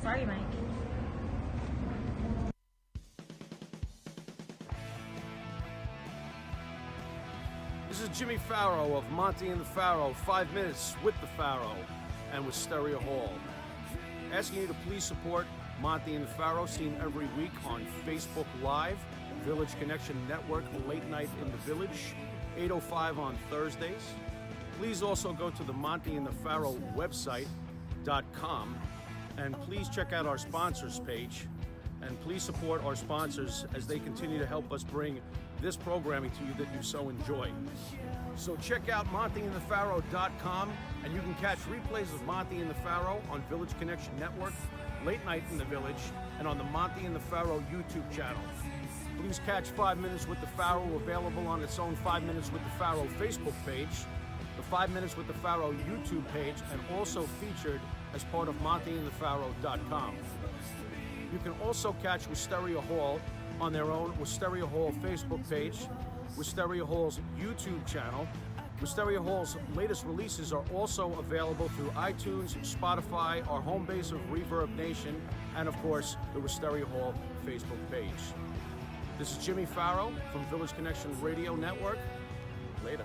Sorry, Mike. This is Jimmy Pharaoh of Monte and the Pharaoh, 5 Minutes with the Pharaoh and with Stereo Hall. Asking you to please support Monte and the Pharaoh, seen every week on Facebook Live, Village Connection Network, Late Night in the Village, 8:05 on Thursdays. Please also go to the Monte and the Pharaoh website.com and please check out our sponsors page and please support our sponsors as they continue to help us bring this programming to you that you so enjoy. So check out monteandthepharaoh.com and you can catch replays of Monte and the Pharaoh on Village Connection Network, Late Night in the Village, and on the Monte and the Pharaoh YouTube channel. Please catch 5 Minutes with the Pharaoh available on its own 5 Minutes with the Pharaoh Facebook page, the 5 Minutes with the Pharaoh YouTube page, and also featured as part of monteandthepharaoh.com. You can also catch Wisteria Hall on their own Wisteria Hall Facebook page, Wisteria Hall's YouTube channel. Wisteria Hall's latest releases are also available through iTunes, Spotify, our home base of Reverb Nation, and of course, the Wisteria Hall Facebook page. This is Jimmy Pharaoh from Village Connection Radio Network. Later.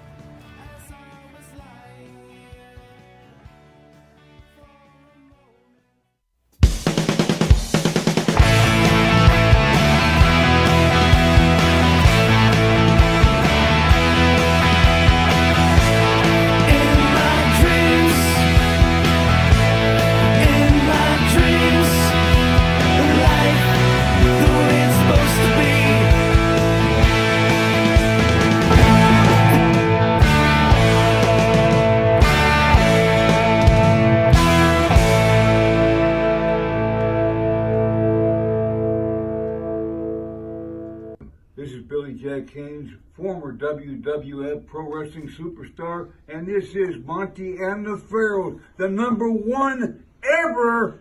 Former WWF Pro Wrestling Superstar, and this is Monte and the Pharaoh, the #1 ever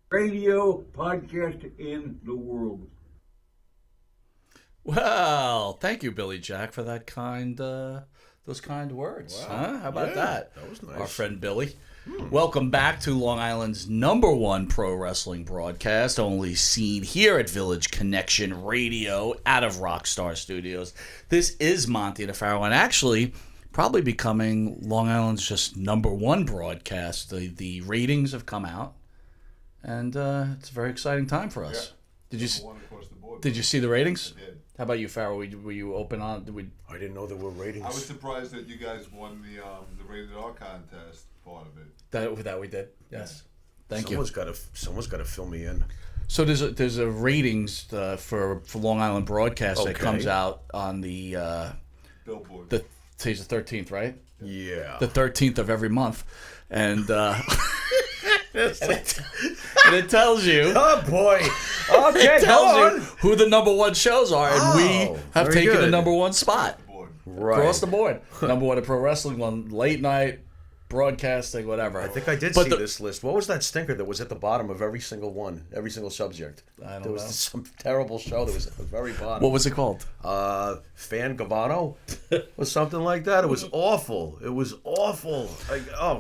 radio podcast in the world. Well, thank you, Billy Jack, for that those kind words. Wow. Huh? How about that? That was nice. Our friend Billy. Welcome back to Long Island's #1 pro wrestling broadcast, only seen here at Village Connection Radio out of Rockstar Studios. This is Monte and the Pharaoh, and actually probably becoming Long Island's just #1 broadcast. The ratings have come out, and it's a very exciting time for us. Yeah. Did you see the ratings? I did. How about you, Pharaoh? Were you open on? I didn't know there were ratings. I was surprised that you guys won the rated R contest part of it. That we did. Yes. Thank you. Someone's got to fill me in. So there's a ratings for Long Island broadcast that comes out on the Billboard. Today's the 13th, right? Yeah. The 13th of every month, and and it tells you. Oh boy. Okay. It tells you who the #1 shows are, and we have very taken good. the #1 spot Right. across the board. #1 in pro wrestling, on late night broadcasting, whatever. I think I did see this list. What was that stinker that was at the bottom of every single one, every single subject? I don't There was know. some terrible show that was at the very bottom. What was it called? Fan Gavano or something like that. It was awful. It was awful.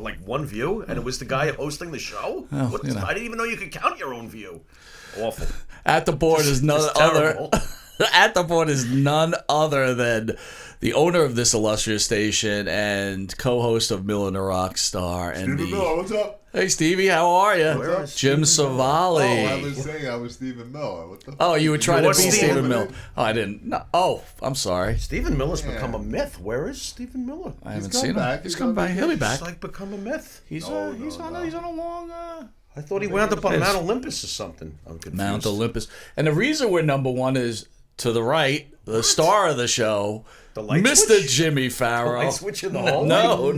Like one view, and it was the guy hosting the show. Oh, you know. I didn't even know you could count your own view. Awful. At the board is none Just other. terrible. At the board is none other than the owner of this illustrious station and co-host of Miller and the Rockstar. And Stephen Miller, what's up? Hey, Stevie, how are you? Where is Jim Savali. I was saying I was Stephen Miller. What the Oh, you were trying to be Stephen Stephen Miller? Miller. Oh, I didn't. No. Oh, I'm sorry. Stephen Miller's become a myth. Where is Stephen Miller? I haven't come seen him. back. He's He's come on back. He'll be vacation. back. It's like become a myth. He's No, he's on a long. I thought he wound up on Yes. Mount Olympus or something. I'm confused. Mount Olympus. And the reason we're #1 is to the right, the star of the show, The light Mr. switch? Jimmy Farrow. Light switch in the hallway? No.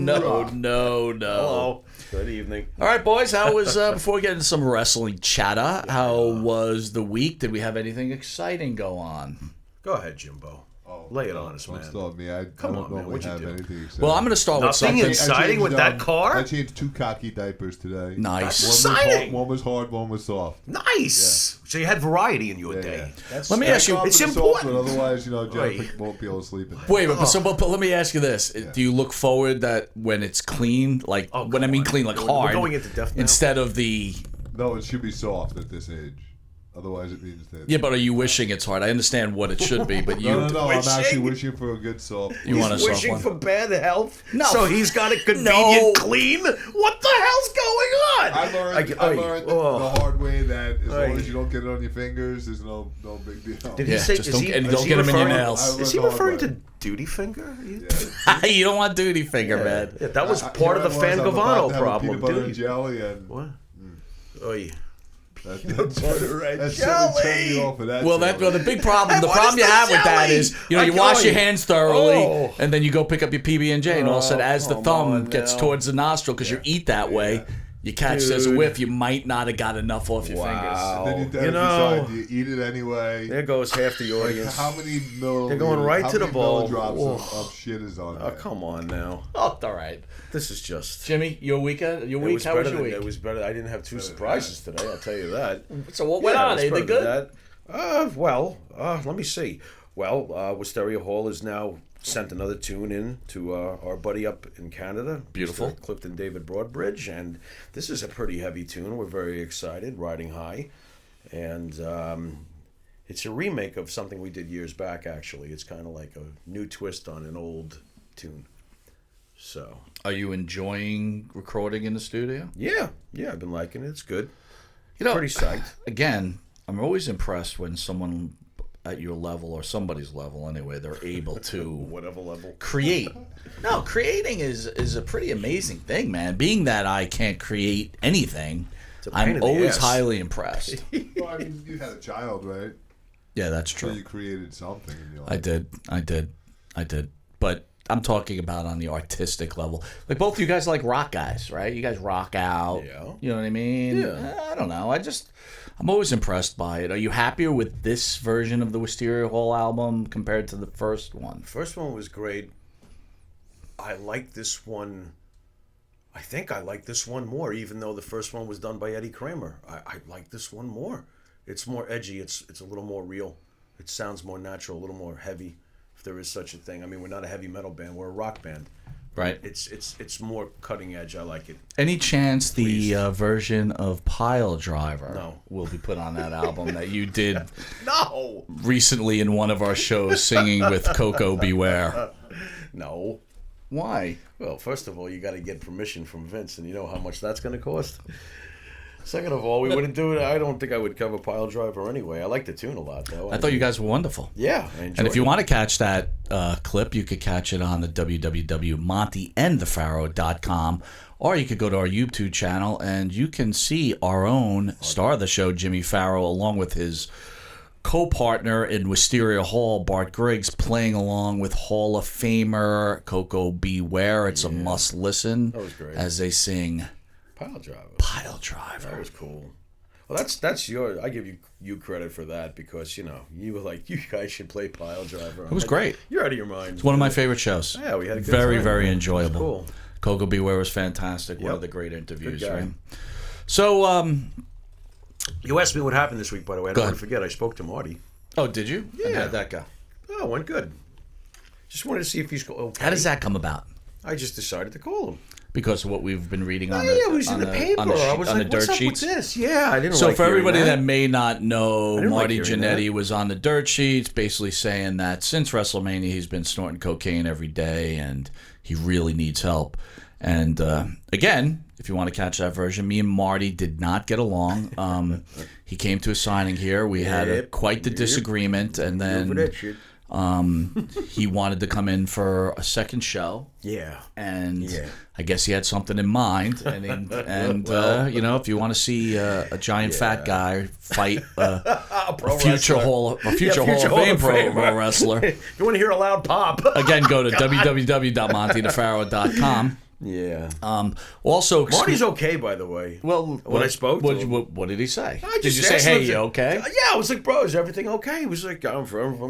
Hello. Good evening. All right, boys. How was before we get into some wrestling chatter? How was the week? Did we have anything exciting go on? Go ahead, Jimbo. Lay it on us, man. Don't start me. I Come don't on, man. normally What'd you have do? anything exciting. Well, I'm going to start with Nothing something exciting with that car? I changed 2 cocky diapers today. nice. Exciting. One was hard, one was soft. Nice. So you had variety in your Yeah, day. yeah. Let me ask you. It's Soft, important. But otherwise, Jennifer Right. won't be able to sleep in there. Wait, but let me ask you this: do you look forward that when it's clean, like when I mean clean, like We're hard, going into depth now. instead of the No, it should be soft at this age. Otherwise, it means that. Yeah, but are you wishing it's hard? I understand what it should be, but you. No. I'm Wishing? actually wishing for a good soft. You want a He's soft wishing one? for bad health. No. So he's got it convenient, No. clean. What the hell's going on? I learned the hard way that as Oy. long as you don't get it on your fingers, there's no big deal. Did he Yeah, say? just is don't, he, and is don't he get them in your referring- nails. Is he the hard referring way. to duty finger? You don't want duty finger, man. Yeah, that was I- part of the here I was, I'm about Fangavano to have a problem. Peanut butter and Duty. jelly and What? Oy. butter and that's jelly. turn me off of that. Well, the big problem, the What problem is you the have with that jelly? is, you Like, wash your oy. hands thoroughly, Oh. and then you go pick up your PB&J, and all of a sudden, as the come thumb on gets now. towards the nostril, because you eat that way, you catch there's a Dude. whiff, you might not have got enough off your Wow. Then you, You know, decide, do you eat it anyway? there goes half the Like, audience. how many milliliters? They're going right how to the many bowl. Drops Whoa. of shit is on Oh, there? come on now. Oh, all right. This is just. Jimmy, your week? How It was was better your than week? it was better. I didn't have two surprises today. I'll tell you that. So what went on? it was Anything better good? than that. Let me see. Well, Wisteria Hall has now sent another tune in to our buddy up in Canada. Beautiful. Mr. Clifton David Broadbridge, and this is a pretty heavy tune. We're very excited, Riding High, and it's a remake of something we did years back. Actually, it's kind of like a new twist on an old tune. So Are you enjoying recording in the studio? yeah, I've been liking it. It's good. You know, Pretty psyched. again, I'm always impressed when someone at your level, or somebody's level anyway, they're able to Whatever level. create. No, creating is a pretty amazing thing, man. Being that I can't create anything, a pain in I'm the always ass. highly impressed. Well, I mean, you had a child, right? Yeah, that's So true. you created something in your life. I did. But I'm talking about on the artistic level. Like, both of you guys like rock guys, right? You guys rock out. Yeah. You know what I mean? Yeah. I don't know. I'm always impressed by it. Are you happier with this version of the Wisteria Hall album compared to the first one? First one was great. I like this one. I think I like this one more, even though the first one was done by Eddie Kramer. I like this one more. It's more edgy. It's a little more real. It sounds more natural, a little more heavy, if there is such a thing. I mean, we're not a heavy metal band. We're a rock band. Right. It's more cutting edge. I like it. Any chance the version of Pile Driver No. will be put on that album that you did No. recently in one of our shows, singing with Coco Beware? No. Why? Well, first of all, you got to get permission from Vince, and you know how much that's going to cost. Second of all, we wouldn't do it. I don't think I would cover Pile Driver anyway. I like the tune a lot, though. I thought you guys were wonderful. Yeah, I enjoyed And if you it. want to catch that clip, you could catch it on the www.monteandthepharaoh.com, or you could go to our YouTube channel and you can see our own star of the show, Jimmy Pharaoh, along with his co-partner in Wisteria Hall, Bart Griggs, playing along with Hall of Famer Coco Beware. It's a must listen was great. as they sing Pile Driver. Pile That Driver. was cool. Well, that's your. I give you credit for that because you were like, you guys should play Pile Driver. It was great. You're out of your mind. It's one of my favorite shows. Yeah, we had a good very, time. very It was enjoyable. cool. Coco Beware was fantastic. One Yep. of the great interviews, Good guy. right? So, You asked me what happened this week, by the way. I Go don't want ahead. to forget. I spoke to Marty. oh, did you? And Yeah. how'd that go? Oh, it went good. Just wanted to see if he's okay. How does that come about? I just decided to call him. Because of what we've been reading on Yeah, the it was on in the paper. on the, I was on like, the dirt what's up sheets. with this? Yeah, I didn't So like for hearing everybody that that may not know, didn't like Marty hearing Jannetty that. was on the dirt sheets, basically saying that since WrestleMania he's been snorting cocaine every day and he really needs help. And again, if you want to catch that version, me and Marty did not get along. He came to a signing here. We had Yep. quite the Yep. disagreement, and over then that shit. he wanted to come in for a second show. Yeah. And Yeah. I guess he had something in mind. And you know, if you want to see a giant fat guy fight a future wrestler. Hall of Fame pro wrestler, You want to hear a loud pop? again, go to www.montethepharaoh.com. Yeah. Also, Marty's okay, by the way. well, when I spoke to him. what did he say? I Did just you say, asked "Hey, him you to- okay"? Yeah, I was like, bro, is everything okay? He was like, I'm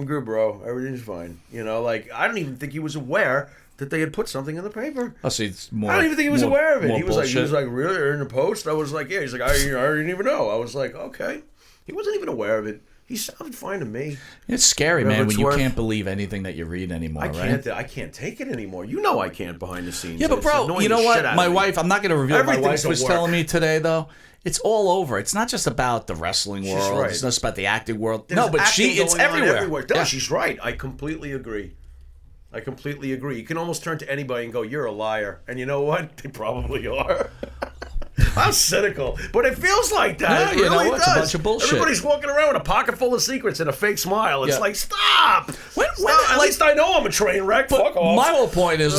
good, bro. Everything's fine. You know, like, I don't even think he was aware that they had put something in the paper. Oh, see, it's more. I don't even think he was more- aware of it. more He was bullshit. like, really? In the post? I was like, yeah. He's like, I didn't even know. I was like, okay. He wasn't even aware of it. He sounded fine to me. It's scary, man, when you Whatever it's can't believe anything that you read anymore, right? I can't take it anymore. You know I can't behind the scenes. Yeah, but It's bro, annoying you know the shit what? out of My me. wife, I'm not going to reveal what my Everything's wife a was work. telling me today, though. It's all over. It's not just about the wrestling world. right. It's not just about the acting world. There's no, but acting it's going on everywhere. No, Yeah. she's right. I completely agree. You can almost turn to anybody and go, "You're a liar," and you know what? They probably are. I'm cynical, but it feels like that. Yeah, It you know really what? does. It's a bunch of bullshit. Everybody's walking around with a pocket full of secrets and a fake smile. It's Yeah. like, stop. When- Stop. At like- least I know I'm a train wreck. Fuck off. My whole point is,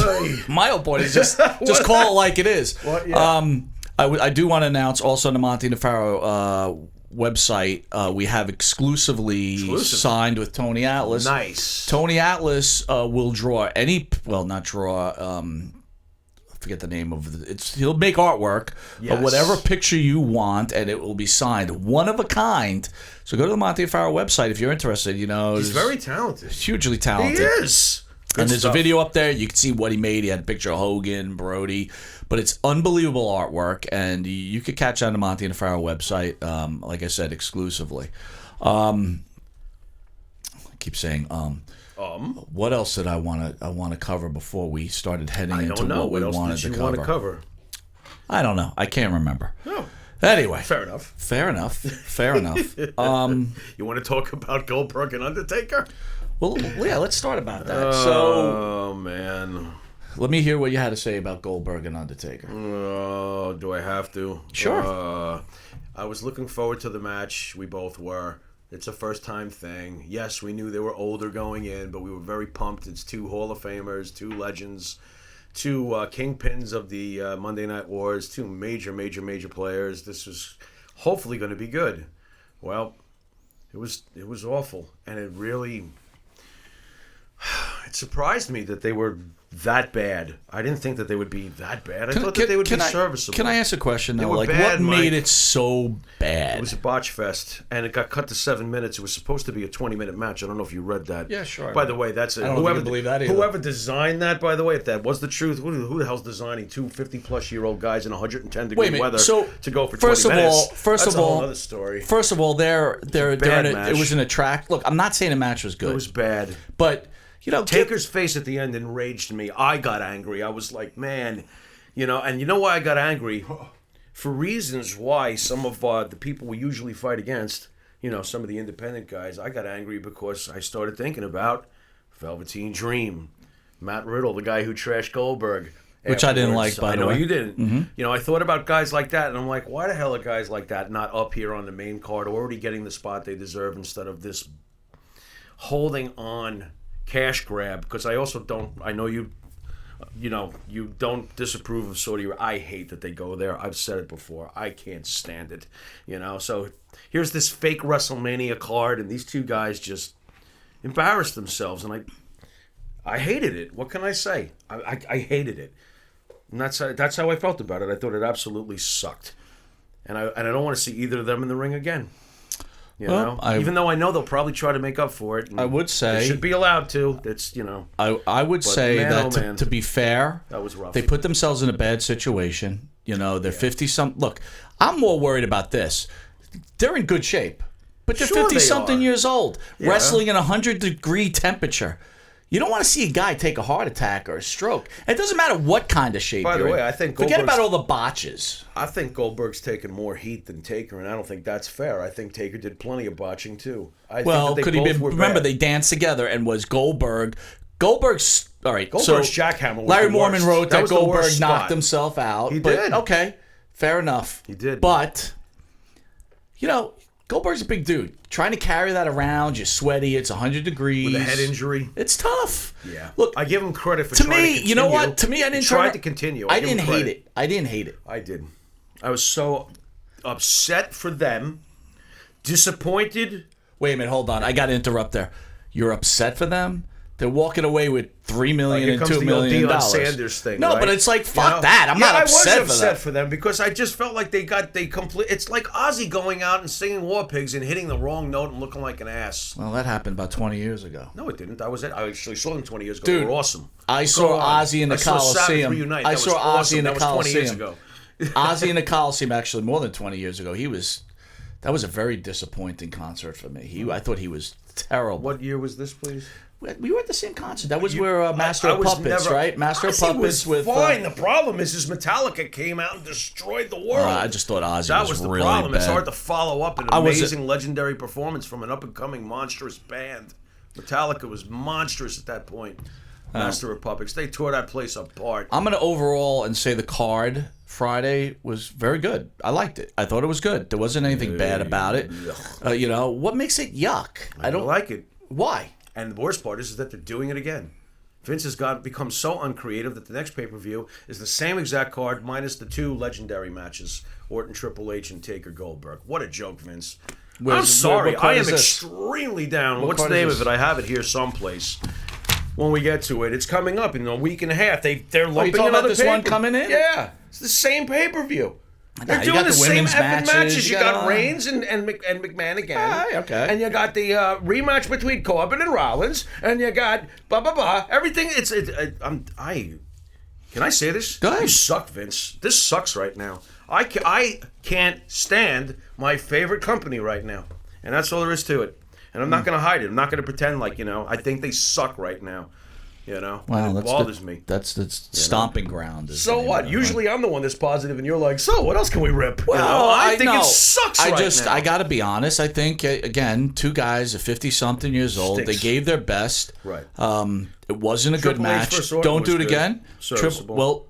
just call it like it is. What? Yeah. I do want to announce also on the Monte and the Pharaoh website, we have exclusively signed with Tony Atlas. Nice. Tony Atlas will draw not draw. I forget the name of it. He'll make artwork of whatever picture you want, and it will be signed, one of a kind. So go to the Monte and Pharaoh website if you're interested. You know, He's very talented. hugely He talented. is. Good And there's stuff. a video up there. You can see what he made. He had a picture of Hogan, Brody. But it's unbelievable artwork. And you could catch that on the Monte and the Pharaoh website, like I said, exclusively. I keep saying, what else did I want to cover before we started heading I into don't know. what we What else wanted did you to want cover? to cover? I don't know. I can't remember. No. Anyway. Fair enough. Fair enough. You want to talk about Goldberg and Undertaker? Well, yeah, let's start about that. Oh, man. Let me hear what you had to say about Goldberg and Undertaker. Oh, do I have to? Sure. I was looking forward to the match. We both were. It's a first-time thing. Yes, we knew they were older going in, but we were very pumped. It's two Hall of Famers, two legends, two kingpins of the Monday Night Wars, two major players. This was hopefully going to be good. Well, it was awful, and it really... It surprised me that they were that bad. I didn't think that they would be that bad. I thought that they would be serviceable. Can I ask a question though? They were Like, bad, what made Mike. it so bad? It was a botch fest, and it got cut to 7 minutes. It was supposed to be a 20-minute match. I don't know if you read that. Yeah, sure. By the way, that's it. I don't know if you can believe that either. Whoever designed that, by the way, if that was the truth, who the hell's designing two 50-plus-year-old guys in 110-degree Wait a minute. weather So, to go for 20 first of minutes? all, That's a whole other story. First of all, they're bad in match. it was an attract. Look, I'm not saying the match was good. It was bad. But you know, Taker's face at the end enraged me. I got angry. I was like, man, and you know why I got angry? For reasons why some of the people we usually fight against, some of the independent guys, I got angry because I started thinking about Velveteen Dream, Matt Riddle, the guy who trashed Goldberg. Which I didn't like, afterwards. by the I know way. you didn't. Mm-hmm. I thought about guys like that, and I'm like, why the hell are guys like that not up here on the main card, already getting the spot they deserve instead of this holding on cash grab? Because I also don't. I know you don't disapprove of Saudi. I hate that they go there. I've said it before. I can't stand it. So here's this fake WrestleMania card, and these two guys just embarrassed themselves, and I hated it. What can I say? I hated it, and that's how I felt about it. I thought it absolutely sucked, and I don't want to see either of them in the ring again. Even though I know they'll probably try to make up for it. I would say they should be allowed to. It's I would say man, that oh, man. to be fair, That was rough. They put themselves in a bad situation. They're 50-something. Look, I'm more worried about this. They're in good shape, but they're Sure they 50-something are. years old, Yeah. wrestling in 100-degree temperature. You don't want to see a guy take a heart attack or a stroke. And it doesn't matter what kind of shape By the you're way, in. I think Forget Goldberg's- about all the botches. I think Goldberg's taken more heat than Taker, and I don't think that's fair. I think Taker did plenty of botching too. Well, could he be? Remember, they danced together, and was Goldberg's all right. Goldberg's so jackhammer was Larry the Mormon worst. wrote That that was the Goldberg worst knocked spot. himself out. He but, did. Okay, fair enough. He did. But Goldberg's a big dude. Trying to carry that around, you're sweaty. It's 100 degrees. With a head injury. It's tough. Yeah. Look, I give him credit for to trying to me, continue. you know what? To me, I didn't He tried try to continue. I give him didn't hate credit. it. I didn't hate it. I did. I was so upset for them, disappointed. Wait a minute, hold on. I got to interrupt there. You're upset for them? They're walking away with $3 million Here and comes $2 the million. old Deion Sanders thing. No, right? but it's like fuck You know? that. I'm not upset I was for upset that. for them because I just felt like they complete. It's like Ozzy going out and singing War Pigs and hitting the wrong note and looking like an ass. Well, that happened about 20 years ago. No, it didn't. I actually saw them 20 years ago. Dude, they were awesome. I saw Go on. Ozzy in the I saw Sabbath Coliseum. Reunite. I That saw was Ozzy awesome. in the That was 20 years Coliseum. ago. Ozzy in the Coliseum, actually, more than 20 years ago. That was a very disappointing concert for me. I thought he was terrible. What year was this, please? We were at the same concert. That was where Master of Puppets, right? Master of Ozzy Puppets was with. fine. The problem is Metallica came out and destroyed the world. I just thought Ozzy that was was the really problem. bad. It's hard to follow up an amazing, legendary performance from an up-and-coming monstrous band. Metallica was monstrous at that point. Master of Puppets. They tore that place apart. I'm going to overall and say the card Friday was very good. I liked it. I thought it was good. There wasn't anything bad about it. What makes it yuck? I don't like it. Why? And the worst part is that they're doing it again. Vince has become so uncreative that the next pay-per-view is the same exact card minus the 2 legendary matches, Orton, Triple H, and Taker Goldberg. What a joke, Vince. I'm sorry. what I card am is this? extremely down. What's the card is name this? of it? I have it here someplace. When we get to it, it's coming up in a week and a half. They're lumping talking about another this one pay-per- coming in? Yeah, it's the same pay-per-view. They're you doing got the the same women's effing matches, You you got got- Reigns and McMahon again. Okay. And you got the rematch between Corbin and Rollins, and you got blah blah blah. Everything. Can I say this? Go ahead. You suck, Vince. This sucks right now. I can't stand my favorite company right now, and that's all there is to it. And I'm not going to hide it. I'm not going to pretend like I think they suck right now. Well, and it that's bothers me. That's the stomping ground. is So the name what? of it, Usually I'm the one that's positive, and you're like, so what else can we rip? Well, I think know. it sucks I right now. I got to be honest. I think again, 2 guys at 50-something years old. Stinks. They gave their best. Right. It wasn't a Triple good H match. versus Orton Don't do was it good. again. Serviceable.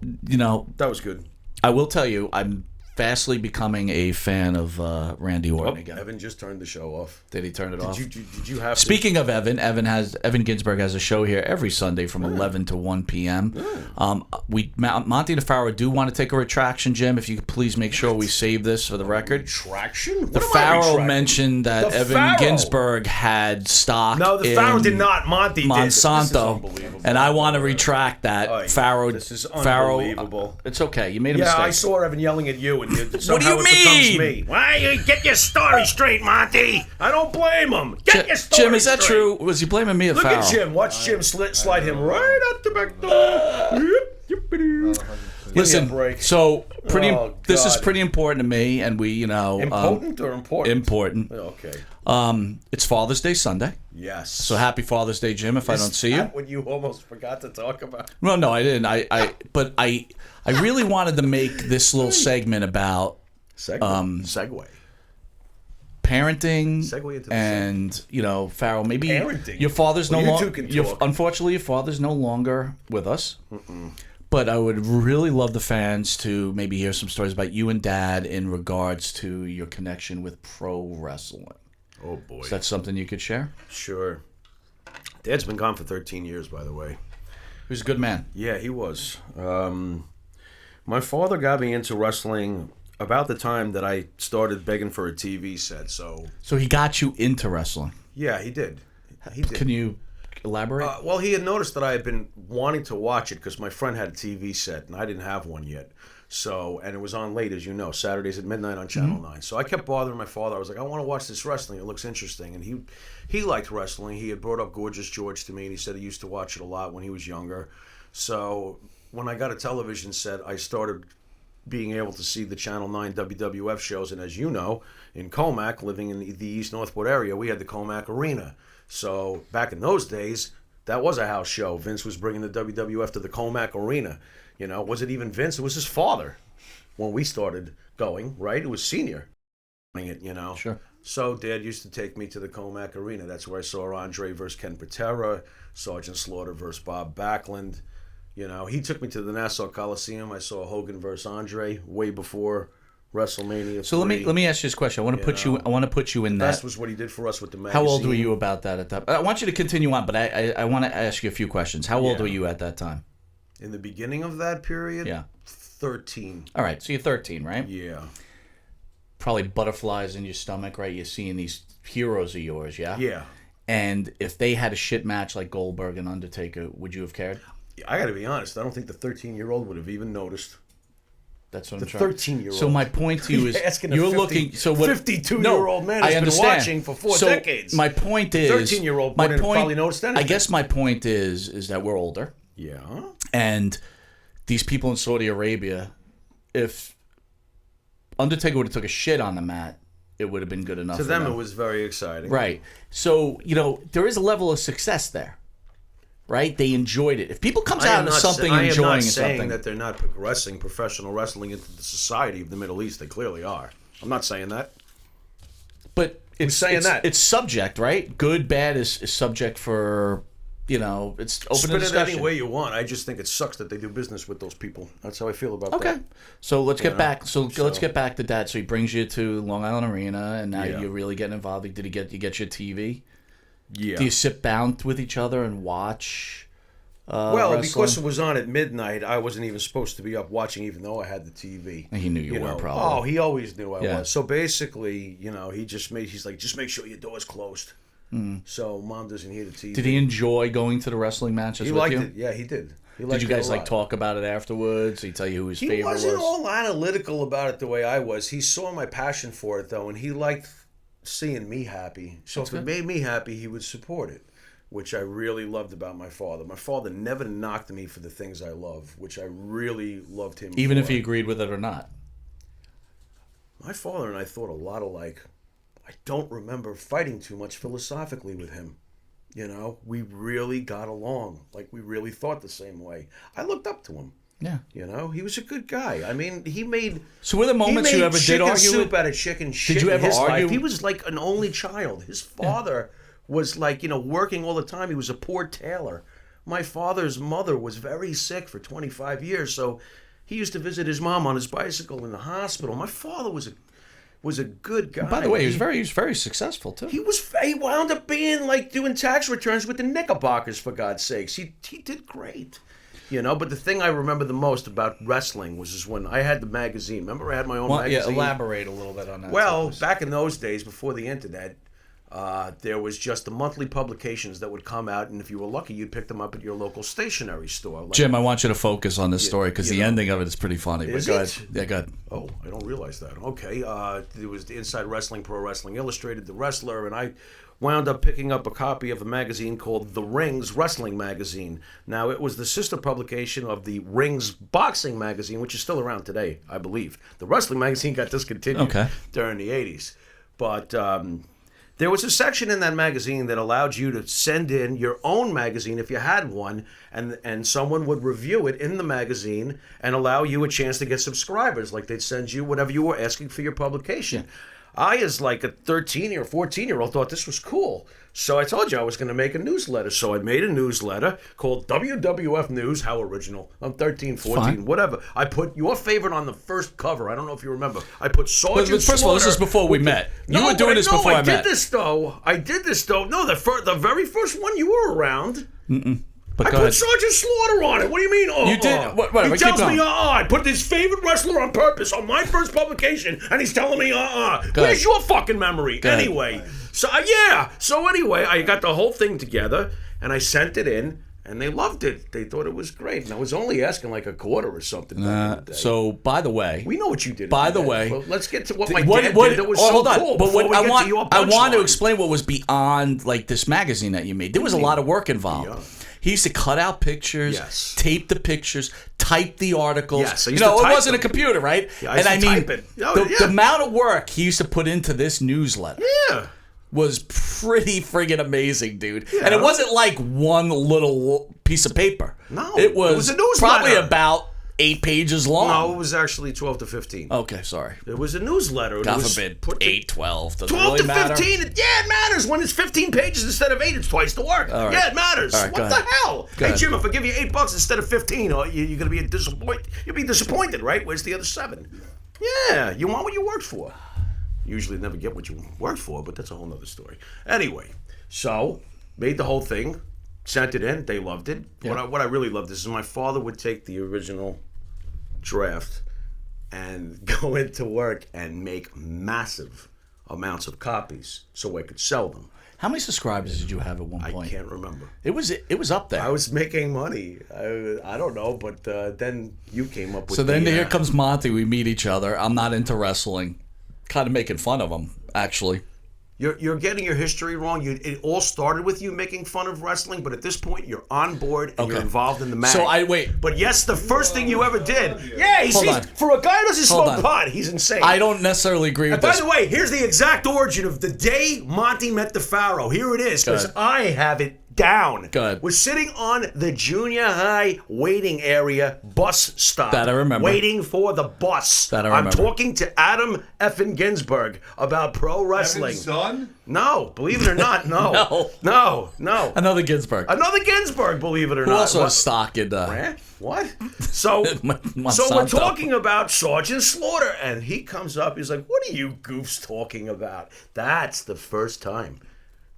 That was good. I will tell you, I'm fastly becoming a fan of Randy Orton again. Evan just turned the show off. Did he turn it off? Did you have Speaking of Evan Ginsberg has a show here every Sunday from 11 to 1 p.m. Monte and the Pharaoh do want to take a retraction, Jim. If you could please make sure we save this for the record. Retraction? The Pharaoh mentioned that The Evan Pharaoh? Ginsberg had stock No, the in Pharaoh did not. Monte did. This is Monsanto, unbelievable. and I want to retract that. Oy, Pharaoh, this is Pharaoh, unbelievable. it's okay. You made a Yeah, mistake. I saw Evan yelling at you, and What somehow do you it becomes mean? me. Why you get your story straight, Monty? I don't blame him. Get your story Jim, is that straight. true? Was he blaming me or Look Pharaoh? at Jim. Watch Jim slide him right out the back door. Listen, Give me a break. so this is God. pretty important to me, and we, Impotent or important? important. Okay. It's Father's Day Sunday, Yes. so happy Father's Day, Jim. If I don't see you, What you almost forgot to talk about. well, no, I didn't. But I really wanted to make this little segment about Segue. parenting Segue into the and Pharaoh. Maybe Parenting? your father's Well, no you longer. two can talk. Unfortunately, your father's no longer with us. But I would really love the fans to maybe hear some stories about you and Dad in regards to your connection with pro wrestling. Oh, boy. Is that something you could share? Sure. Dad's been gone for 13 years, by the way. He was a good man. Yeah, he was. My father got me into wrestling about the time that I started begging for a TV set. So he got you into wrestling. yeah, he did. He did. Can you elaborate? Well, he had noticed that I had been wanting to watch it because my friend had a TV set and I didn't have one yet. So, and it was on late, as you know, Saturdays at midnight on Channel 9. So I kept bothering my father. I was like, I want to watch this wrestling. It looks interesting. And he liked wrestling. He had brought up Gorgeous George to me, and he said he used to watch it a lot when he was younger. So when I got a television set, I started being able to see the Channel 9 WWF shows. And as you know, in Comac, living in the East Northwood area, we had the Comac Arena. So back in those days, that was a house show. Vince was bringing the WWF to the Comac Arena. Was it even Vince? It was his father when we started going, right? It was Senior. Sure. So Dad used to take me to the Comac Arena. That's where I saw Andre versus Ken Patera, Sergeant Slaughter versus Bob Backlund. He took me to the Nassau Coliseum. I saw Hogan versus Andre way before WrestleMania. So let me ask you this question. I want to put you in that. That was what he did for us with the magazine. How old were you about that at that? I want you to continue on, but I want to ask you a few questions. How old were you at that time? In the beginning of that period? Yeah. 13. All right, so you're 13, right? Yeah. Probably butterflies in your stomach, right? You're seeing these heroes of yours, yeah? Yeah. And if they had a shit match like Goldberg and Undertaker, would you have cared? I got to be honest. I don't think the 13-year-old would have even noticed. That's what The I'm trying. 13-year-old. So my point to you is, asking a you're 50 looking. So what? 52-year-old man has I been understand. watching for 4 so decades. My point is, 13-year-old wouldn't have probably noticed anything. I guess my point is that we're older, Yeah. and these people in Saudi Arabia, if Undertaker would have took a shit on the mat it would have been good enough To for them, it was very exciting. Right. So, there is a level of success there. Right? They enjoyed it. If people comes out of something I am enjoying not saying something, that they're not progressing professional wrestling into the society of the Middle East. They clearly are. I'm not saying that. but it's subject, right? Good, bad is subject for, it's open Spin to it discussion. any way you want. I just think it sucks that they do business with those people. That's how I feel about Okay. that. So let's get back. So- Let's get back to Dad. So he brings you to Long Island Arena, and now Yeah. you're really getting involved. Did you get your TV? Yeah. Do you sit down with each other and watch? Well, wrestling? because it was on at midnight, I wasn't even supposed to be up watching, even though I had the TV. He knew you were, know. probably. Oh, he always knew I Yeah. was. So basically, he's like, just make sure your door's closed. So Mom doesn't hear the TV. Did he enjoy going to the wrestling matches He with liked you? it. Yeah, he did. He Did liked you it a guys lot. talk about it afterwards? Did he tell you who his He favorite wasn't was? all analytical about it the way I was. He saw my passion for it, though, and he liked seeing me happy. So if it made me happy, he would support it, which I really loved about my father. My father never knocked me for the things I love, which I really loved him Even for. if he agreed with it or not. My father and I thought a lot alike. I don't remember fighting too much philosophically with him. We really got along. Like, we really thought the same way. I looked up to him. Yeah. He was a good guy. I mean, he made... So were there moments you ever did argue soup with? out of chicken shit Did you in ever his argue? life. He was like an only child. His father was like, working all the time. He was a poor tailor. My father's mother was very sick for 25 years, so he used to visit his mom on his bicycle in the hospital. My father was a good guy. By the way, he was very successful too. He wound up being like doing tax returns with the Knickerbockers, for God's sakes. He did great. But the thing I remember the most about wrestling was when I had the magazine. Remember I had my own magazine? Elaborate a little bit on that. Well, back in those days, before the internet, there was just the monthly publications that would come out, and if you were lucky, you'd pick them up at your local stationery store. Like, Jim, I want you to focus on this story because the ending of it is pretty funny. Is but go it? ahead. Yeah, go ahead. Oh, I don't realize that. Okay, there was the Inside Wrestling, Pro Wrestling Illustrated, The Wrestler, and I wound up picking up a copy of a magazine called The Rings Wrestling Magazine. Now, it was the sister publication of the Rings Boxing Magazine, which is still around today, I believe. The Wrestling Magazine got discontinued during the 80s. But there was a section in that magazine that allowed you to send in your own magazine if you had one, and someone would review it in the magazine and allow you a chance to get subscribers. Like they'd send you whatever you were asking for your publication. I, as like a 13 or 14-year-old, thought this was cool. So I told you I was going to make a newsletter. So I made a newsletter called WWF News. How original. I'm 13, 14, Fine. Whatever. I put your favorite on the first cover. I don't know if you remember. I put Sergeant First of all, this is before we met. You were doing this before I met. I did this, though. No, the very first one you were around. But I go put ahead. Sergeant Slaughter on it. What do you mean? You did? Whatever, He keep tells me, going. I put his favorite wrestler on purpose on my first publication, and he's telling me, Go Where's ahead. your fucking memory? Go ahead. Anyway, so anyway, I got the whole thing together, and I sent it in, and they loved it. They thought it was great, and I was only asking like a quarter or something back in the day. So, by the way, We know what you did. By in the day. way, Well, let's get to what my what- dad what- did that was oh, so hold on. cool. But before what we I get want, to your I want to punchline. explain what was beyond like this magazine that you made. There was a lot of work involved. Yeah. He used to cut out pictures, Yes. tape the pictures, type the articles. Yes, I you used know, to it type wasn't a them. computer, right? Yeah, I used and to I mean, type it. Oh, the yeah. amount of work he used to put into this newsletter Yeah. was pretty friggin' amazing, dude. And it wasn't like one little piece of paper. No, it it was, was a newsletter. probably about 8 pages long. No, it was actually 12 to 15. Okay, sorry. It was a newsletter. and it God was forbid, put to- 8, 12. Does it 12 really to matter? 15. Yeah, it matters. When it's 15 pages instead of 8, it's twice the work. All right. Yeah, it matters. All right, go What the ahead. hell? Go Hey, ahead. Jim, if I give you $8 instead of 15, you're going to be disappointed. You'll be disappointed, right? Where's the other 7? Yeah, you want what you worked for. You usually never get what you worked for, but that's a whole nother story. Anyway, so made the whole thing, sent it in. They loved it. Yeah. What I really loved is my father would take the original draft and go into work and make massive amounts of copies so I could sell them. How many subscribers did you have at one I point? can't remember. It was up there. I was making money. I don't know, but then you came up with So then the, here comes Monte. We meet each other. I'm not into wrestling. Kind of making fun of him, actually. You're getting your history wrong. It all started with you making fun of wrestling, but at this point, you're on board and you're involved in the match. So I wait. But yes, the first thing you ever did. Yeah, Hold on. for a guy who doesn't Hold smoke on. pot, he's insane. I don't necessarily agree with And by this. the way, here's the exact origin of the day Monte met the Pharaoh. Here it is, because Good. I have it down. Good. We're sitting on the junior high waiting area bus stop. That I remember. Waiting for the bus. That I I'm remember. talking to Adam effing Ginsberg about pro wrestling. Evan's son? No, believe it or not, no. No. Another Ginsburg. Another Ginsberg, believe it or Who not. also What? has stock in Eh? What? So, so we're Monsanto. talking about Sergeant Slaughter, and he comes up. He's like, "What are you goofs talking about?" That's the first time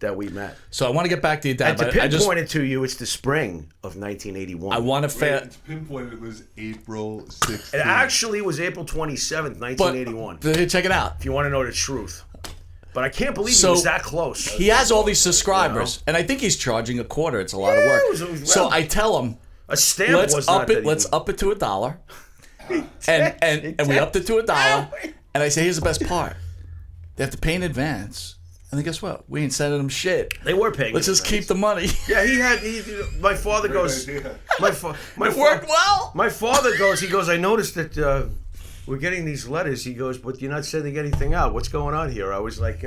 that we met. So I want to get back to your dad, And to but I just pinpoint it to you, it's the spring of 1981. I want to Wait, fa- it's pinpointed. It was April 16th. It actually was April 27th, 1981. but check it out. if you want to know the truth. But I can't believe So- he was that close. He has all these subscribers, and I think he's charging a quarter. It's a lot of Yeah, work. it was- So well, I tell him, A stamp let's was up not it. that Let's even- up it to $1, and we upped it to $1. And I say, here's the best part: they have to pay in advance. And then guess what? We ain't sending them shit. They were paying. Let's just keep the money. Yeah, my father goes. idea. My It worked well. My father goes. He goes. I noticed that we're getting these letters. He goes, but you're not sending anything out. What's going on here? I was like,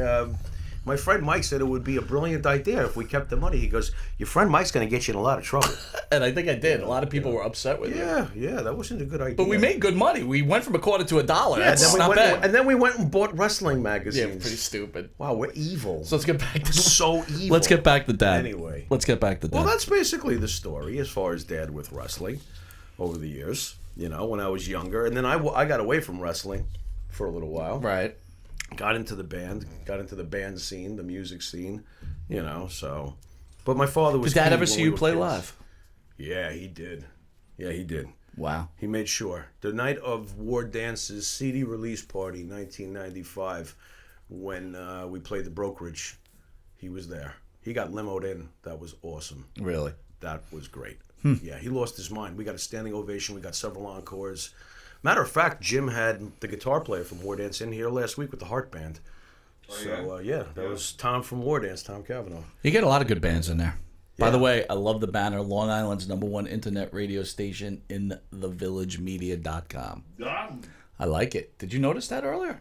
my friend Mike said it would be a brilliant idea if we kept the money. He goes, your friend Mike's going to get you in a lot of trouble. And I think I did. A lot of people were upset with you. Yeah, that wasn't a good idea. But we made good money. We went from a quarter to $1. Yeah, That's then we not went, bad. and then we went and bought wrestling Yeah, magazines. pretty stupid. Wow, we're evil. So let's get back to So evil. Let's get back to Dad. Anyway. Let's get back to Dad. Well, that's basically the story as far as Dad with wrestling over the years. You know, when I was younger, and then I got away from wrestling for a little while. right. Got into the band scene, the music scene. You know, so. But my father was. Did Dad key ever when see we you were play kids. live? Yeah, he did. Wow. He made sure. The night of War Dance's CD release party, 1995, when we played the Brokerage, he was there. He got limoed in. That was awesome. Really? That was great. Yeah, he lost his mind. We got a standing ovation. We got several encores. Matter of fact, Jim had the guitar player from War Dance in here last week with the Heart Band. So, that was Tom from War Dance, Tom Cavanaugh. You get a lot of good bands in there. By Yeah. the way, I love the banner, Long Island's #1 internet radio station in thevillagemedia.com. Done. I like it. Did you notice that earlier?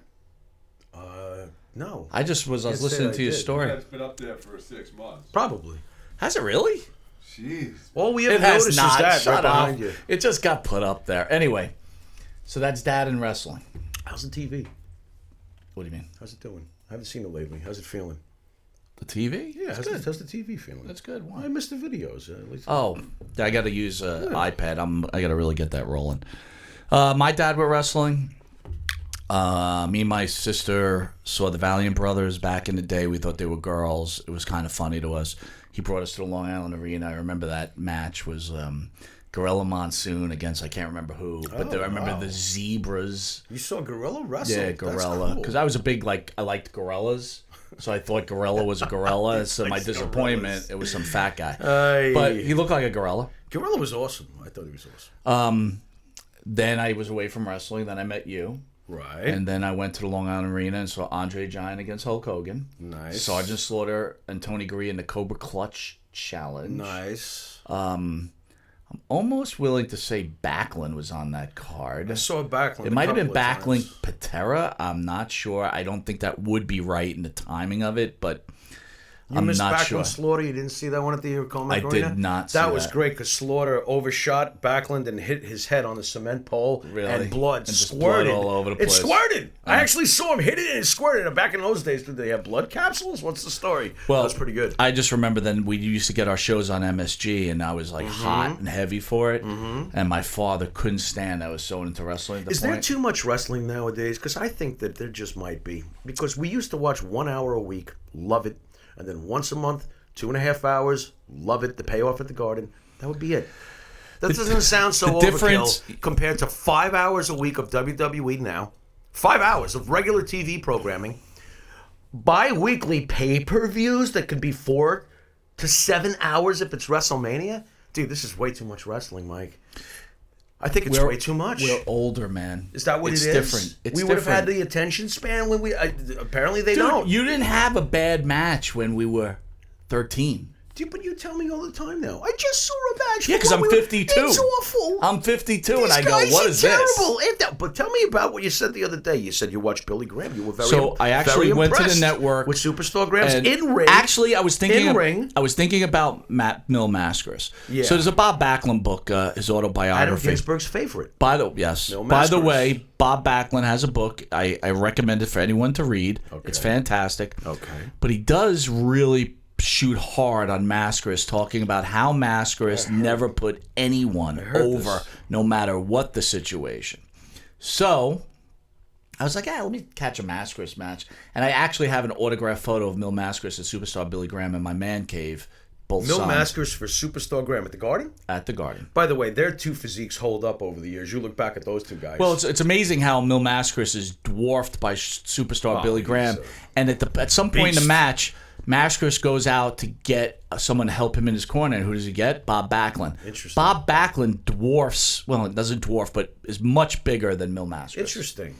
No. I was Can't say listening I to your did. story. That's been up there for 6 months. Probably. Has it really? Jeez. All we ever It has noticed not. is that Shut right up. behind you. It just got put up there. Anyway, so that's Dad in wrestling. How's the TV? What do you mean? How's it doing? I haven't seen it lately. How's it feeling? The TV? Yeah, It's how's good. the TV feeling? That's good. Why? I missed the videos. At least. Oh, I got to use iPad. I got to really get that rolling. My dad were wrestling. Me and my sister saw the Valiant Brothers back in the day. We thought they were girls. It was kind of funny to us. He brought us to the Long Island Arena. I remember that match was Gorilla Monsoon against I can't remember who, but I remember the Zebras. You saw Gorilla wrestle? Yeah, Gorilla. Because I was a big I liked gorillas. So I thought gorilla was a gorilla. So my Likes disappointment, gorillas. it was some fat guy. Aye. But he looked like a gorilla. Gorilla was awesome. I thought he was awesome. Then I was away from wrestling. Then I met you. Right. And then I went to the Long Island Arena and saw Andre Giant against Hulk Hogan. Nice. Sergeant Slaughter and Tony Gurria in the Cobra Clutch Challenge. Nice. I'm almost willing to say Backlund was on that card. I saw Backlund. It might have been Backlund Patera. I'm not sure. I don't think that would be right in the timing of it, but You I'm missed not Backlund sure. Slaughter. You didn't see that one at the Coleman I Arena? did not see That was that. great because Slaughter overshot Backlund and hit his head on the cement pole. Really? And blood And just squirted. blood all over the It place. squirted. I actually saw him hit it and it squirted. And back in those days, did they have blood capsules? What's the story? Well, that was pretty good. I just remember then we used to get our shows on MSG, and I was like Mm-hmm. hot and heavy for it. And my father couldn't stand. I was so into wrestling at the Is point. there too much wrestling nowadays? Because I think that there just might be. Because we used to watch 1 hour a week, love it, and then once a month, 2.5 hours, love it, the payoff at the Garden. That would be it. That doesn't sound so the difference- overkill compared to 5 hours a week of WWE now. 5 hours of regular TV programming. Bi-weekly pay-per-views that could be 4 to 7 hours if it's WrestleMania. Dude, this is way too much wrestling, Mike. I think it's way too much. We're older, man. Is that what it's it is? Different. It's we would have had the attention span when we. Apparently, they don't. You didn't have a bad match when we were 13. But you tell me all the time now. I just saw a match. Yeah, because I'm 52. It's awful. I'm 52, These and I go, guys what are is terrible. this? But tell me about what you said the other day. You said you watched Billy Graham. You were very So I actually very went to the impressed network with Superstar Graham's and in ring. Actually, I was thinking. In ring. I was thinking about Matt Mill Mascaras. Yeah. So there's a Bob Backlund book, his Adam autobiography. Ginsberg's favorite. By the way, Bob Backlund has a book. I recommend it for anyone to read. Okay. It's fantastic. Okay. But he does really shoot hard on Mascaras, talking about how Mascaras never put anyone over, no matter what the situation. So I was like, let me catch a Mascaras match. And I actually have an autographed photo of Mil Mascaras and Superstar Billy Graham in my man cave. Both Mil signed Mascaras for Superstar Graham at the Garden? At the Garden. By By the way, their two physiques hold up over the years. You look back at those two guys. Well, it's amazing how Mil Mascaras is dwarfed by Superstar Billy Graham. And at some point in the match, Mascaras goes out to get someone to help him in his corner. And who does he get? Bob Backlund. Interesting. Bob Backlund dwarfs, well, it doesn't dwarf, but is much bigger than Mil Mascaras. Interesting.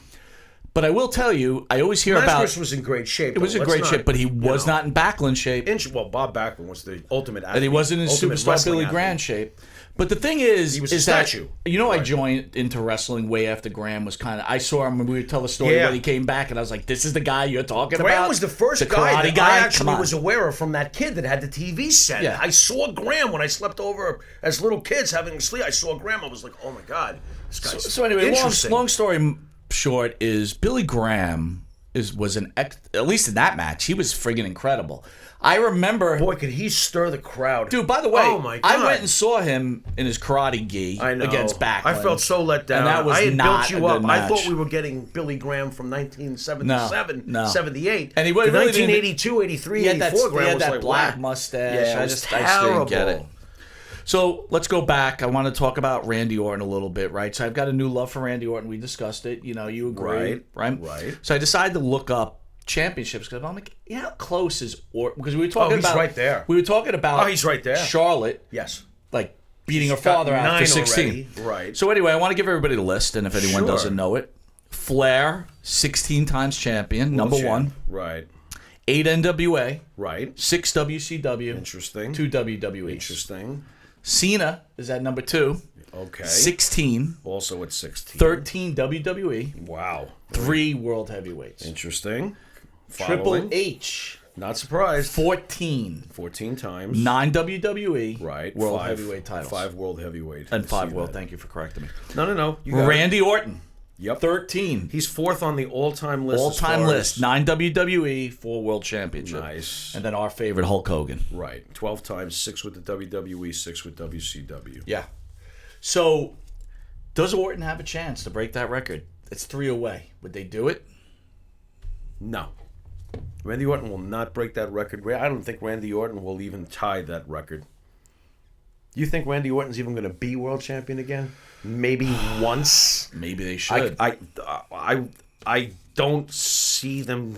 But I will tell you, I always hear about... Mascaras was in great shape. It was in great shape, but he was not in Backlund shape. Well, Bob Backlund was the ultimate athlete. And he wasn't in Superstar Billy Graham shape. But the thing is, he was a that, statue. I joined into wrestling way after Graham was kind of. I saw him when we would tell the story when he came back, and I was like, "This is the guy you're talking about." Graham was the first guy that guy I actually was aware of from that kid that had the TV set. Yeah. I saw Graham when I slept over as little kids having sleep. I saw Graham. I was like, "Oh my god, this guy's so anyway, interesting." long story short is Billy Graham was at least in that match he was friggin' incredible. I remember, boy, could he stir the crowd, dude. By the way, oh my God. I went and saw him in his karate gi against Backlund. I felt so let down. And that was I had not built you a up. good I match. thought we were getting Billy Graham from 1977, No. 78. And he The really 1982, 83, he had 84 he Graham had was that like black wow. mustache. Yeah, I it was just didn't get it. terrible. So let's go back. I want to talk about Randy Orton a little bit, right? So I've got a new love for Randy Orton. We discussed it. You agree, right? So I decided to look up championships because I'm like, how close is Orton? Because we were talking he's about right there. We were talking about he's right there. Charlotte, Yes. like beating her She's got father after 9 16. already. Right. So anyway, I want to give everybody the list, and if anyone Sure. doesn't know it, Flair, 16 times champion, number Champ. one. Right. 8 NWA, Right. 6 WCW, Interesting. 2 WWE. Interesting. Cena is at number 2, Okay. 16, Also at 16. 13 WWE, Wow. 3 World Heavyweights. Interesting. Triple Following. H, Not surprised. 14, 14 times. 9 WWE, Right. World 5 Heavyweight titles. 5 World Heavyweight. And I 5 see World, that. thank you for correcting me. No. You got Randy Orton, it. Yep. 13. He's 4th on the all-time list. All-time as far list, as- 9 WWE, 4 World Championship. Nice. And then our favorite, Hulk Hogan. Right. 12 times, 6 with the WWE, 6 with WCW. Yeah. So, does Orton have a chance to break that record? It's 3 away. Would they do it? No. Randy Orton will not break that record. I don't think Randy Orton will even tie that record. You think Randy Orton's even going to be world champion again? Maybe once. Maybe they should. I don't see them.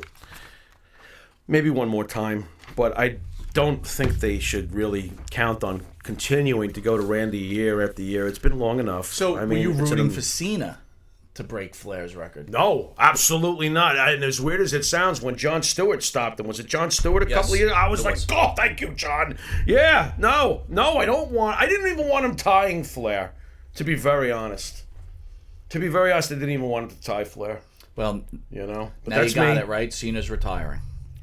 Maybe one more time, but I don't think they should really count on continuing to go to Randy year after year. It's been long enough. So, were you it's rooting for Cena to break Flair's record? No, absolutely not. And as weird as it sounds, when Jon Stewart stopped him, was it Jon Stewart a couple of years? I was like, oh, thank you, John. Yeah, no, I didn't even want him tying Flair, to be very honest. I didn't even want him to tie Flair. Well, But now that's you got me. it, right? Cena's retiring.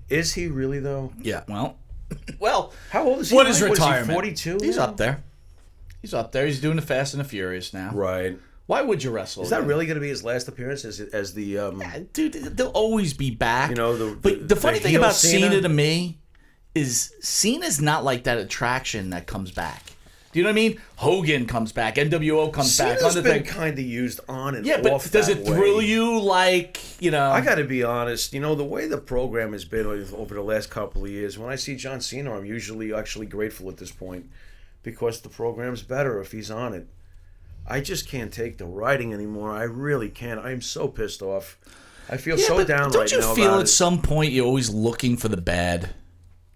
Is he really, though? Yeah, well, How old is he? what is now? What retirement? he, 42? He's up there. He's doing the Fast and the Furious now. Right. Why would you wrestle? Is that again? really going to be his last appearance as the... Dude, they'll always be back. the the funny thing heel about Cena Cena to me is Cena's not like that attraction that comes back. Do you know what I mean? Hogan comes back, NWO comes back. Cena's been Undertaker. kind of used on and Yeah, but off does that it thrill way. you like, I got to be honest. The way the program has been over the last couple of years, when I see John Cena, I'm usually actually grateful at this point because the program's better if he's on it. I just can't take the writing anymore. I really can't. I'm so pissed off. I feel so but down don't right you now feel about at it. some point you're always looking for the bad?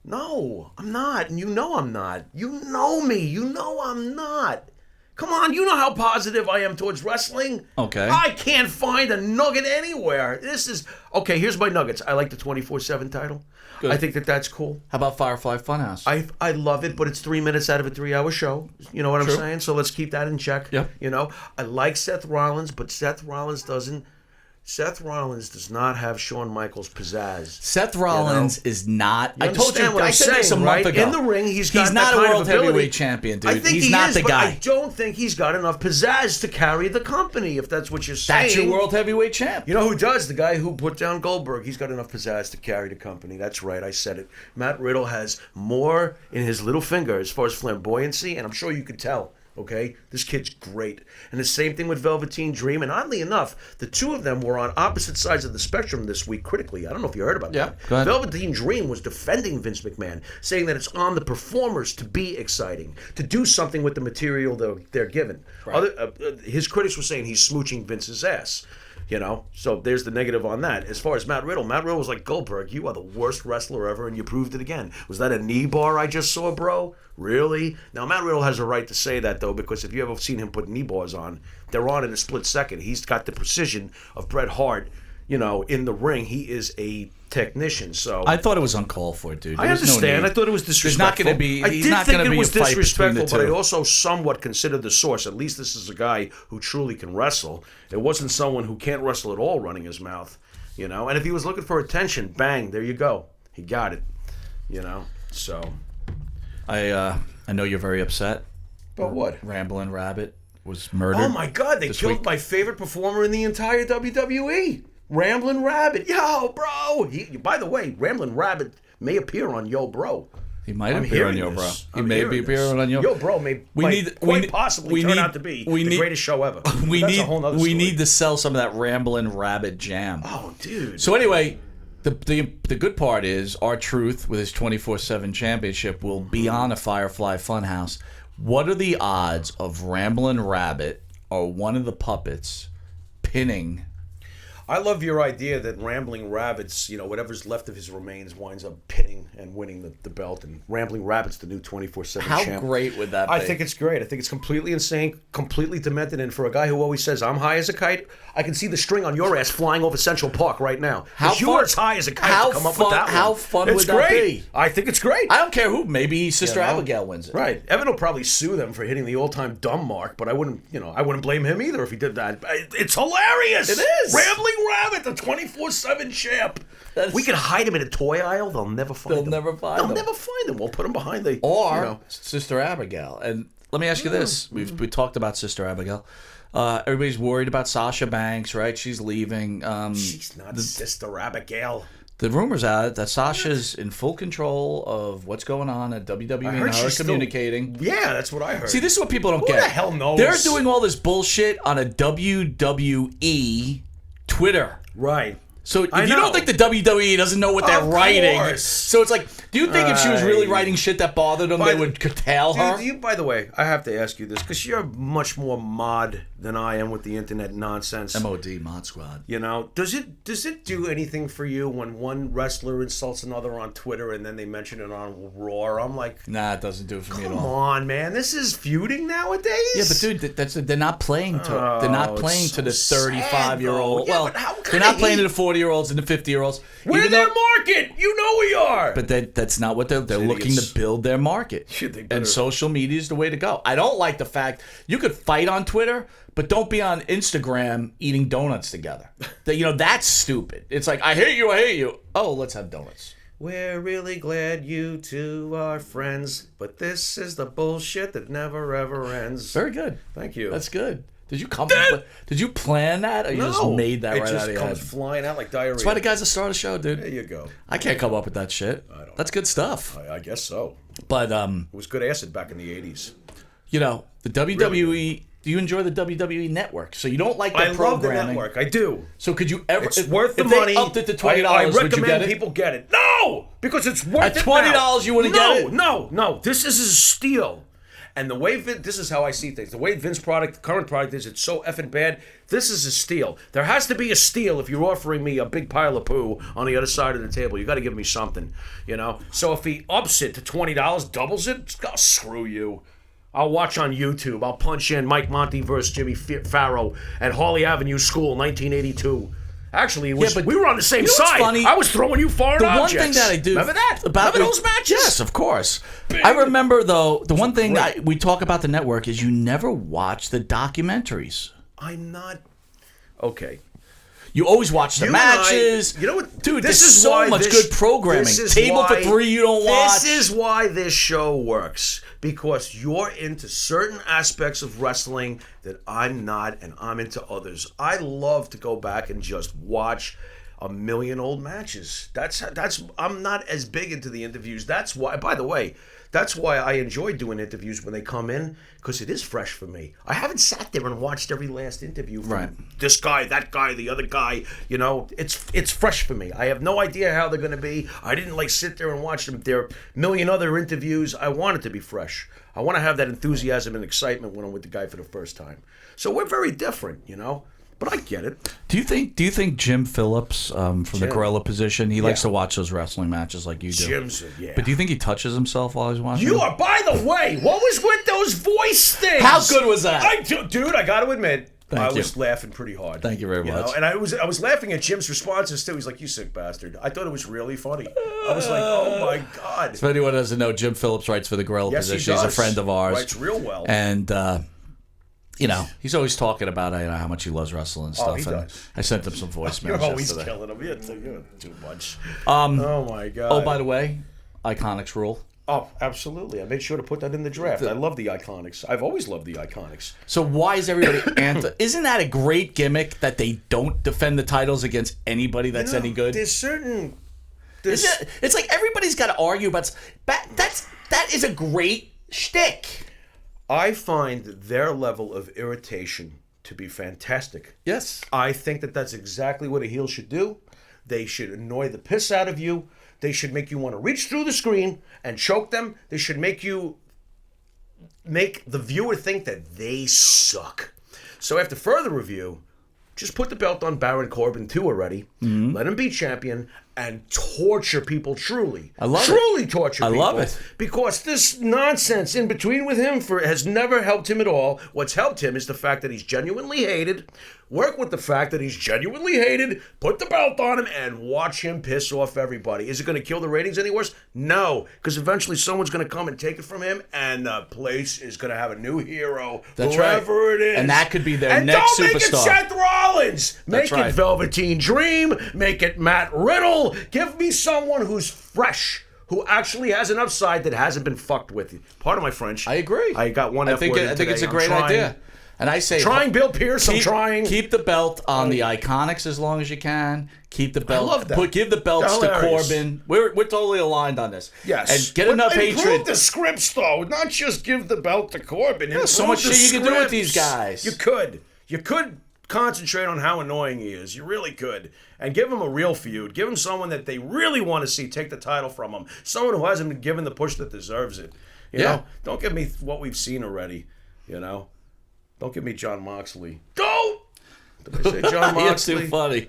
No, I'm not. And I'm not. You know me. You know I'm not. Come on, you know how positive I am towards wrestling. Okay. I can't find a nugget anywhere. This is okay. Here's my nuggets. I like the 24/7 title. Good. I think that's cool. How about Firefly Funhouse? I love it, but it's 3 minutes out of a 3-hour show. You know what I'm saying? So let's keep that in check. Yep. You know, I like Seth Rollins, but Seth Rollins does not have Shawn Michaels pizzazz. Seth Rollins is not. You I told you. understand what I I'm said this a saying, month right? ago. In the ring, he's got that not a kind of world ability. heavyweight champion, dude. I think he's not is, the but guy. I don't think he's got enough pizzazz to carry the company. If that's what you're saying, That's your world heavyweight champ. You know who does? The guy who put down Goldberg. He's got enough pizzazz to carry the company. That's right. I said it. Matt Riddle has more in his little finger as far as flamboyancy, and I'm sure you could tell. Okay, this kid's great. And the same thing with Velveteen Dream. And oddly enough, the two of them were on opposite sides of the spectrum this week critically. I don't know if you heard about that. Go ahead. Velveteen Dream was defending Vince McMahon, saying that it's on the performers to be exciting, to do something with the material they're given. Right. His critics were saying he's smooching Vince's ass. You know, so there's the negative on that. As far as Matt Riddle was like, Goldberg, you are the worst wrestler ever, and you proved it again. Was that a knee bar I just saw, bro? Really? Now, Matt Riddle has a right to say that, though, because if you ever seen him put knee bars on, they're on in a split second. He's got the precision of Bret Hart, you know, in the ring. He is a technician, so... I thought it was uncalled for, dude. I understand. I thought it was disrespectful. There's not going to be. I He's did not think going to it be was a fight between disrespectful, the two. but I also somewhat considered the source. At least this is a guy who truly can wrestle. It wasn't someone who can't wrestle at all running his mouth, you know. And if he was looking for attention, bang, there you go. He got it, you know. So, I know you're very upset. but what? Ramblin' Rabbit was murdered. Oh my God! They this killed week. my favorite performer in the entire WWE, Ramblin' Rabbit. Yo, bro. By the way, Ramblin' Rabbit may appear on Yo, Bro. He might I'm appear on hearing Yo Bro. this. He I'm may be hearing this. appearing on Yo. Yo, Bro may quite possibly turn out to be the greatest show ever. We That's need a whole nother we story. need to sell some of that Ramblin' Rabbit jam. Oh, dude. So anyway, the good part is R-Truth with his 24/7 championship will be on a Firefly Funhouse. What are the odds of Ramblin' Rabbit or one of the puppets pinning? I love your idea that Rambling Rabbits, you know, whatever's left of his remains winds up pinning and winning the belt. And Rambling Rabbit's the new 24/7 How champ. great would that be? I think it's great. I think it's completely insane, completely demented. And for a guy who always says, I'm high as a kite, I can see the string on your ass flying over Central Park right now. How 'Cause you fun- are as high as a kite how to come up fun- with that how one. fun It's would that great. be? I think it's great. I don't care who. Maybe Sister You know? Abigail wins it. Right. Evan will probably sue them for hitting the all-time dumb mark, but I wouldn't blame him either if he did that. It's hilarious. It is. Rambling Rabbit, the 24/7 champ. We could hide him in a toy aisle. They'll never find him. They'll never find They'll him. never find him. We'll put him behind the... Or you know. Sister Abigail. And let me ask you this: we talked about Sister Abigail. Everybody's worried about Sasha Banks, right? She's leaving. She's not Sister Abigail. The rumors out that Sasha's in full control of what's going on at WWE and how they're communicating. Yeah, that's what I heard. See, this is what people don't Who get. the hell knows? They're doing all this bullshit on a WWE Twitter. Right. So if I you know. don't think the WWE doesn't know what they're Of writing, course. so it's like, do you think if she was really writing shit that bothered them, they would curtail her? Dude, by the way, I have to ask you this because you're much more mod than I am with the internet nonsense. MOD, Mod Squad. You know, does it do anything for you when one wrestler insults another on Twitter and then they mention it on Raw? I'm like, Nah, it doesn't do it for me at come all. on, man, this is feuding nowadays. Yeah, but dude, they're not playing to they're not it's playing to the so sad, 35-year-old. though. Yeah, Well, but how can they're not they- playing to the 40-year-olds and the 50-year-olds. We're even their though- market. You know we are. But that's not what they're looking Idiots. to build their market. Shit, they better- And social media is the way to go. I don't like the fact you could fight on Twitter, but don't be on Instagram eating donuts together. That's stupid. It's like, I hate you. Oh, let's have donuts. We're really glad you two are friends, but this is the bullshit that never ever ends. Very good. Thank you. That's good. Did you plan that, or you just made that right out of It your just head? comes flying out like diarrhea. That's why the guy's the star of the show, dude. There you go. I can't come up with that shit. That's good stuff. I guess so. But It was good acid back in the 80s. the WWE. Do you enjoy the WWE network? So you don't like the I love the programming. network. I do. So could you ever? It's if, worth the if money. They upped it to $20. I would you recommend get it? people get it. No, because it's worth At it. $20 now. you wouldn't get it? No. This is a steal. And the way this is how I see things. The way Vince's current product is, it's so effing bad. This is a steal. There has to be a steal if you're offering me a big pile of poo on the other side of the table. You got to give me something, So if he ups it to $20, doubles it, screw you. I'll watch on YouTube. I'll punch in Mike Monte versus Jimmy Pharaoh at Hawley Avenue School, 1982. Actually, it was, but we were on the same you know what's side. funny? I was throwing you foreign The one objects. thing that I do Remember that? Remember those matches? Yes, of course. I remember though. The one thing great. we talk about the network is you never watch the documentaries. I'm not. Okay. You always watch the You and I- matches. you know what? Dude? This There's is so why much this- good programming. this is Table for why- three you don't watch. This is why this show works. Because you're into certain aspects of wrestling that I'm not, and I'm into others. I love to go back and just watch a million old matches. That's I'm not as big into the interviews. That's why, by the way, that's why I enjoy doing interviews when they come in, because it is fresh for me. I haven't sat there and watched every last interview from this guy, that guy, the other guy. You know, it's fresh for me. I have no idea how they're going to be. I didn't like sit there and watch them. There are a million other interviews. I want it to be fresh. I want to have that enthusiasm and excitement when I'm with the guy for the first time. So we're very different, you know. But I get it. Do you think Jim Phillips from the gorilla position, he likes to watch those wrestling matches like you do? Jim's, But do you think he touches himself while he's watching? You are, by the way, what was with those voice things? How good was that? Dude, I got to admit, I you. was laughing pretty hard. Thank you very know? much. And I was laughing at Jim's responses too. He's like, "You sick bastard." I thought it was really funny. I was like, "Oh my god." If anyone doesn't know, Jim Phillips writes for the gorilla Yes, position. he does. He's a friend of ours. Writes real well. And you know, he's always talking about how much he loves wrestling and stuff. he and does. I sent him some voicemails You're always yesterday. killing him. You're too much. Oh my god. Oh, by the way, Iconics rule. Oh, absolutely. I made sure to put that in the draft. I love the Iconics. I've always loved the Iconics. So why is everybody Isn't that a great gimmick that they don't defend the titles against anybody that's any good? There's certain. It's like everybody's got to argue about that is a great shtick. I find their level of irritation to be fantastic. Yes. I think that that's exactly what a heel should do. They should annoy the piss out of you. They should make you want to reach through the screen and choke them. They should make the viewer think that they suck. So after further review, just put the belt on Baron Corbin too already. Mm-hmm. Let him be champion and torture people truly. I love it. Truly torture I people. love it. Because this nonsense in between with him has never helped him at all. What's helped him is the fact that he's genuinely hated. Work with the fact that he's genuinely hated. Put the belt on him and watch him piss off everybody. Is it going to kill the ratings any worse? No. Because eventually someone's going to come and take it from him, and the place is going to have a new hero. That's whoever right. it is. And that could be their and next don't make superstar. it Seth Rollins. Make That's right. it Velveteen Dream. Make it Matt Riddle. Give me someone who's fresh, who actually has an upside that hasn't been fucked with. Pardon my French. I agree. I got one. I think it's a great idea. And I say, Trying Bill Pierce. I'm trying. Keep the belt on the Iconics as long as you can. Keep the belt. love that. Give the belts to Hilarious. Corbin. We're totally aligned on this. Yes. And get enough Improve hatred. the scripts, though. Not just give the belt to Corbin. There's so Improve much the shit you can do with these scripts. guys. You could. You could concentrate on how annoying he is. You really could. And give him a real feud. Give him someone that they really want to see take the title from him. Someone who hasn't been given the push that deserves it. You know? Don't give me what we've seen already. You know? Don't give me John Moxley. Don't! Did I say John Moxley? It's too funny.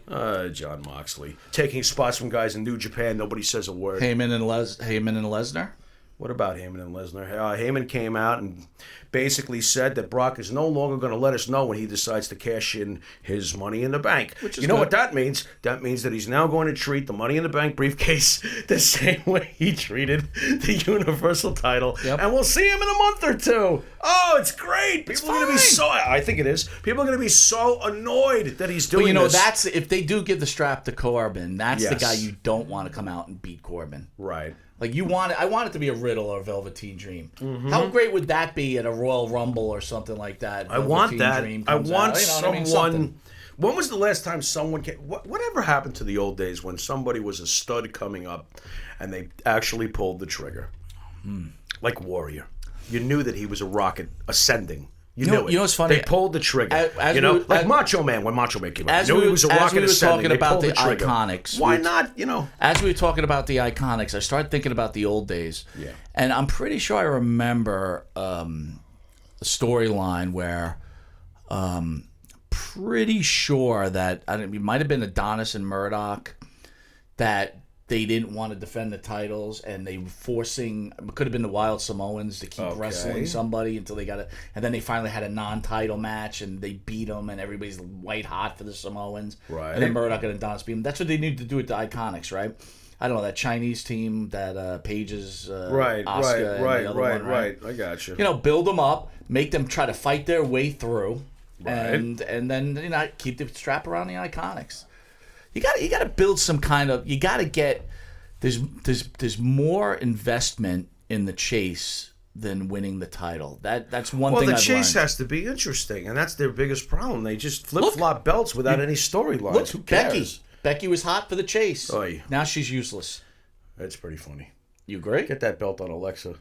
John Moxley. Taking spots from guys in New Japan. Nobody says a word. Heyman and Lesnar. What about Heyman and Lesnar? Heyman came out and basically said that Brock is no longer going to let us know when he decides to cash in his Money in the Bank. Which is you know good. what that means? That means that he's now going to treat the Money in the Bank briefcase the same way he treated the Universal title. Yep. And we'll see him in a month or two. Oh, it's great. People are going to be so... I think it is. People are going to be so annoyed that he's doing But you know, this. that's if they do give the strap to Corbin, that's the Yes. guy you don't want to come out and beat Corbin. Right. Like I want it to be a Riddle or Velveteen Dream. Mm-hmm. How great would that be at a Royal Rumble or something like that? I want Velveteen that. Dream I comes want out. You know what I mean? someone. Something. When was the last time someone came? Whatever happened to the old days when somebody was a stud coming up, and they actually pulled the trigger, like Warrior? You knew that he was a rocket ascending. You knew it. You know what's funny? They pulled the trigger. As like Macho Man when Macho Man came up. You knew he was a as rocket we were ascending. talking They about pulled the trigger. Iconics, Why not? You know. As we were talking about the Iconics, I started thinking about the old days. Yeah. And I'm pretty sure I remember a storyline where pretty sure that it might have been Adonis and Murdoch that they didn't want to defend the titles, and they were forcing. It could have been the Wild Samoans to keep wrestling somebody until they got it, and then they finally had a non-title match, and they beat them, and everybody's white hot for the Samoans. Right. And then Murdoch and Adonis beat them. That's what they need to do with the Iconics, right? I don't know, that Chinese team that Paige's Oscar right. I got you. You know, build them up, make them try to fight their way through, Right. and then keep the strap around the Iconics. You got to build some kind of. You got to get. There's more investment in the chase than winning the title. That's one thing. Well, the I've chase learned. has to be interesting, and that's their biggest problem. They just flip-flop belts without any storylines. Look, Who cares? Becky was hot for the chase. Oy. Now she's useless. That's pretty funny. You agree? Get that belt on Alexa.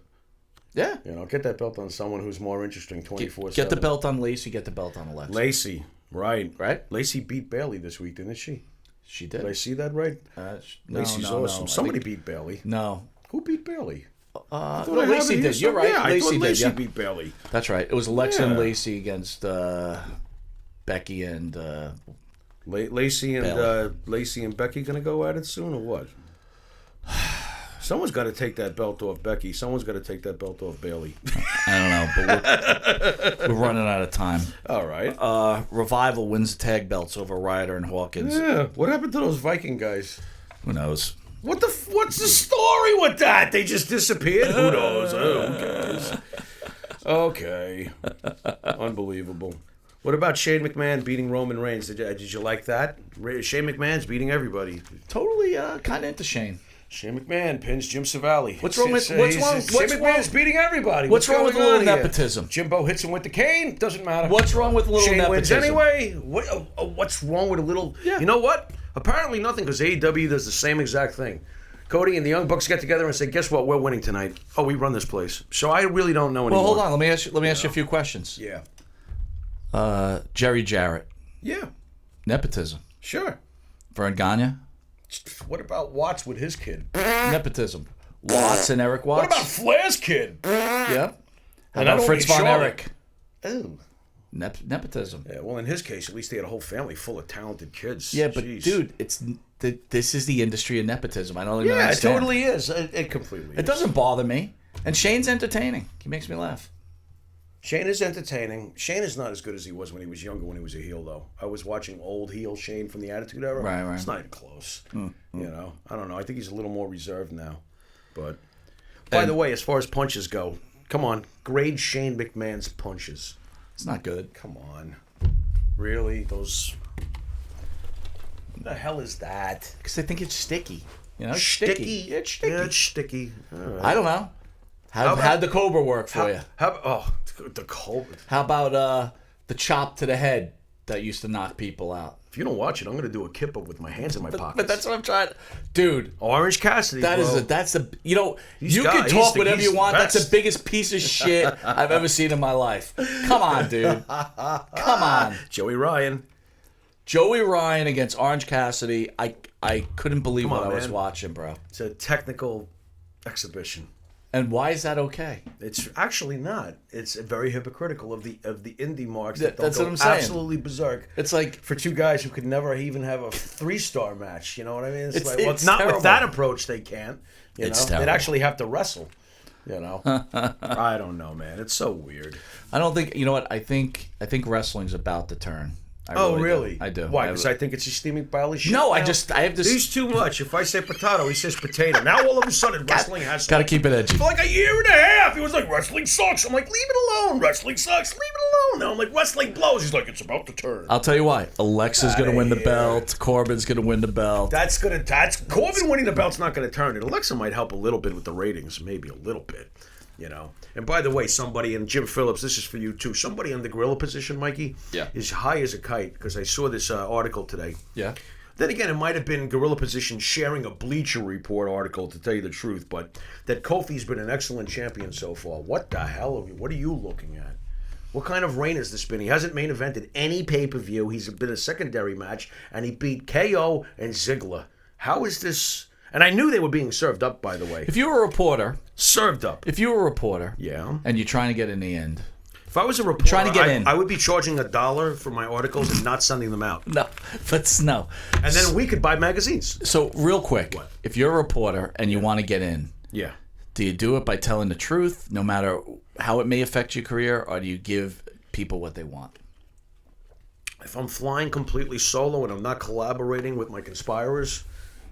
Yeah. You know, get that belt on someone who's more interesting 24/7. Get the belt on Lacey. Get the belt on Alexa. Lacey, right? Right. Lacey beat Bailey this week, didn't she? She did. Did I see that right? Lacey's awesome. No. Somebody beat Bailey. No. Who beat Bailey? No, Lacey did. You're right. Yeah, I thought Lacey did. Lacey Yeah. beat Bailey. That's right. It was Alexa and Yeah. Lacey against Becky and Lacey and Becky gonna go at it soon or what? Someone's got to take that belt off Becky. Someone's got to take that belt off Bailey. I don't know, but we're running out of time. All right. Revival wins the tag belts over Ryder and Hawkins. Yeah. What happened to those Viking guys? Who knows? What's the story with that? They just disappeared? Who knows? Oh, who cares? Okay. Unbelievable. What about Shane McMahon beating Roman Reigns? Did you like that? Shane McMahon's beating everybody. Totally kind of into Shane. Shane McMahon pins Jim Savali. What's wrong with Shane McMahon's beating everybody. What's wrong with a little going on here? nepotism? Jimbo hits him with the cane. Doesn't matter. What's wrong with a little Shane nepotism? wins anyway. What's wrong with a little? Yeah. You know what? Apparently nothing, because AEW does the same exact thing. Cody and the Young Bucks get together and say, "Guess what? We're winning tonight." Oh, we run this place. So I really don't know anymore. Well, hold on. Let me ask you a few questions. Yeah. Jerry Jarrett, Yeah. nepotism. Sure. Vern Gagne, What about Watts with his kid? nepotism. Watts and Eric Watts. What about Flair's kid? Yeah. How And I about don't Fritz mean von Charlotte. Erich? Oh. Nepotism. Yeah, well, in his case, at least he had a whole family full of talented kids. Yeah, but Jeez. dude, this is the industry of nepotism. I don't even Yeah, it understand. totally is. It completely is. It doesn't bother me. And Shane's entertaining. He makes me laugh. Shane is entertaining. Shane is not as good as he was when he was younger, when he was a heel, though. I was watching old heel Shane from the Attitude Era. Right. It's not even close. You know, I don't know. I think he's a little more reserved now. But, by the way, as far as punches go, come on, grade Shane McMahon's punches. It's not good. Come on. Really? Those... What the hell is that? Because I think it's sticky. You know, it's Sticky? sticky. It's sticky. Yeah, it's sticky. All right. I don't know. How'd the Cobra work for you? The Cobra. How about the chop to the head that used to knock people out? If you don't watch it, I'm going to do a kipper with my hands in my pockets. But that's what I'm trying. Dude, Orange Cassidy, that's bro. you know, He's you got- can he's talk the- whatever he's you the want. That's best. the biggest piece of shit I've ever seen in my life. Come on, dude. Come on. Joey Ryan. Joey Ryan against Orange Cassidy. I couldn't believe Come what on, I was man. watching, bro. It's a technical exhibition. And why is that okay? It's actually not. It's very hypocritical of the indie marks Th- that that's go what I'm saying. absolutely berserk. It's like For two guys who could never even have a 3-star match, you know what I mean? It's not terrible. with that approach. They can't. You It's know, terrible. they'd actually have to wrestle. You know, I don't know, man. It's so weird. I don't think you know what I think wrestling's about to turn. Really? I do. Why? Because I think it's a steaming pile of shit. No, I now? have this. He's too much. If I say potato, he says potato. Now all of a sudden, wrestling has Got to keep it edgy. For like a year and a half, he was like, wrestling sucks. I'm like, leave it alone. Wrestling sucks. Leave it alone. Now I'm like, wrestling blows. He's like, it's about to turn. I'll tell you why. Alexa's going to win the belt. Corbin's going to win the belt. That's Corbin winning the belt's not going to turn it. Alexa might help a little bit with the ratings, maybe a little bit. You know, and by the way, somebody, and Jim Phillips, this is for you too. Somebody in the gorilla position, Mikey, is high as a kite, because I saw this article today. Yeah. Then again, it might have been gorilla position sharing a Bleacher Report article, to tell you the truth, but that Kofi's been an excellent champion so far. What the hell? What are you looking at? What kind of reign has this been? He hasn't main evented any pay-per-view. He's been a secondary match, and he beat KO and Ziggler. How is this? And I knew they were being served up, by the way. If you were a reporter, Served up. yeah, Yeah. and you're trying to get in the end, If I was a reporter, trying to get in. I would be charging $1 for my articles and not sending them out. No, but no. And then we could buy magazines. So real quick, What? if you're a reporter and you want to get in, Yeah. do you do it by telling the truth, no matter how it may affect your career, or do you give people what they want? If I'm flying completely solo and I'm not collaborating with my conspirers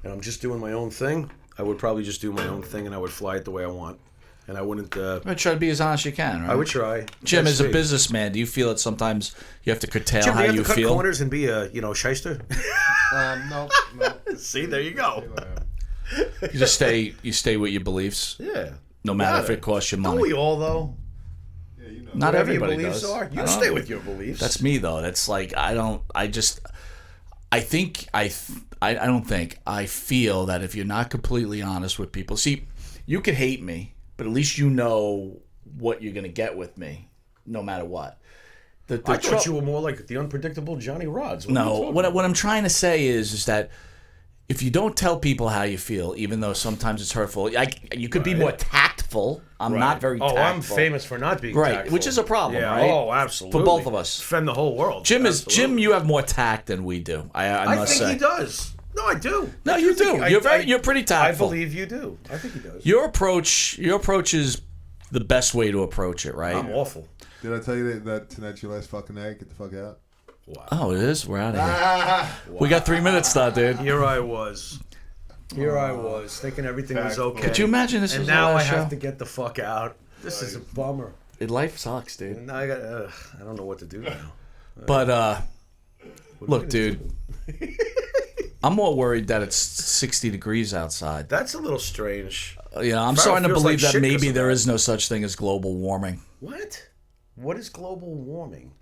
and I'm just doing my own thing, I would probably just do my own thing and I would fly it the way I want. And I wouldn't... I try to be as honest as you can, right? I would try. Jim, Let's as a see. businSM, do you feel that sometimes you have to curtail Jim, do how you have you to cut feel? corners and be a, shyster? No. See, there you go. You just stay with your beliefs, Yeah. no matter if Gotta. it costs you Don't money. we all, though? Yeah, you know. Not Whatever everybody your beliefs does. are. I You don't stay know. with your beliefs. That's me though. That's like I don't think I feel that if you're not completely honest with people, see, you could hate me, but at least you know what you're gonna get with me, no matter what. The I thought you were more like the unpredictable Johnny Rods. No, what I'm trying to say is that if you don't tell people how you feel, even though sometimes it's hurtful, you could be more tactful. I'm not very tactful. I'm famous for not being Right, tactful. which is a problem, Yeah, right? Oh, absolutely. For both of us. Defend the whole world. Jim, Absolutely. you have more tact than we do. I must think say. he does. No, I do. No, I you think- do. You're pretty I tactful. believe you do. I think he does. Your approach is the best way to approach it, right? I'm awful. Did I tell you that tonight's your last fucking night? Get the fuck out. Oh, it is. We're out of here. We got 3 minutes now, dude. Here I was, thinking everything was Tactful. okay. Could you imagine this And was now the I last have show? to get the fuck out. This is a bummer. Life sucks, dude. Now I don't know what to do now. But look, dude. I'm more worried that it's 60 degrees outside. That's a little strange. I'm Pharaoh starting to feels believe like that shit 'cause maybe of there that. is no such thing as global warming. What? What is global warming?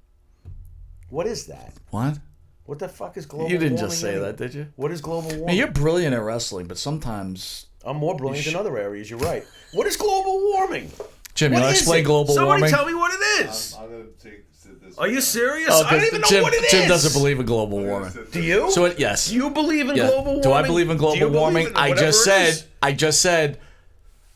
What is that? What? What the fuck is global You warming? didn't just say anyway? that, did you? What is global warming? Man, you're brilliant at wrestling, but sometimes... I'm more brilliant in other areas. You're right. What is global warming? Jim, you What want to is explain it? global Somebody warming? tell me what it is. I'm gonna sit this. Are you serious? Oh, I don't even know Jim, what it is. Jim doesn't believe in global warming. Do you? So yes. Do you believe in Yeah. global warming? Do I believe in Do you global believe warming? in I whatever just it is? said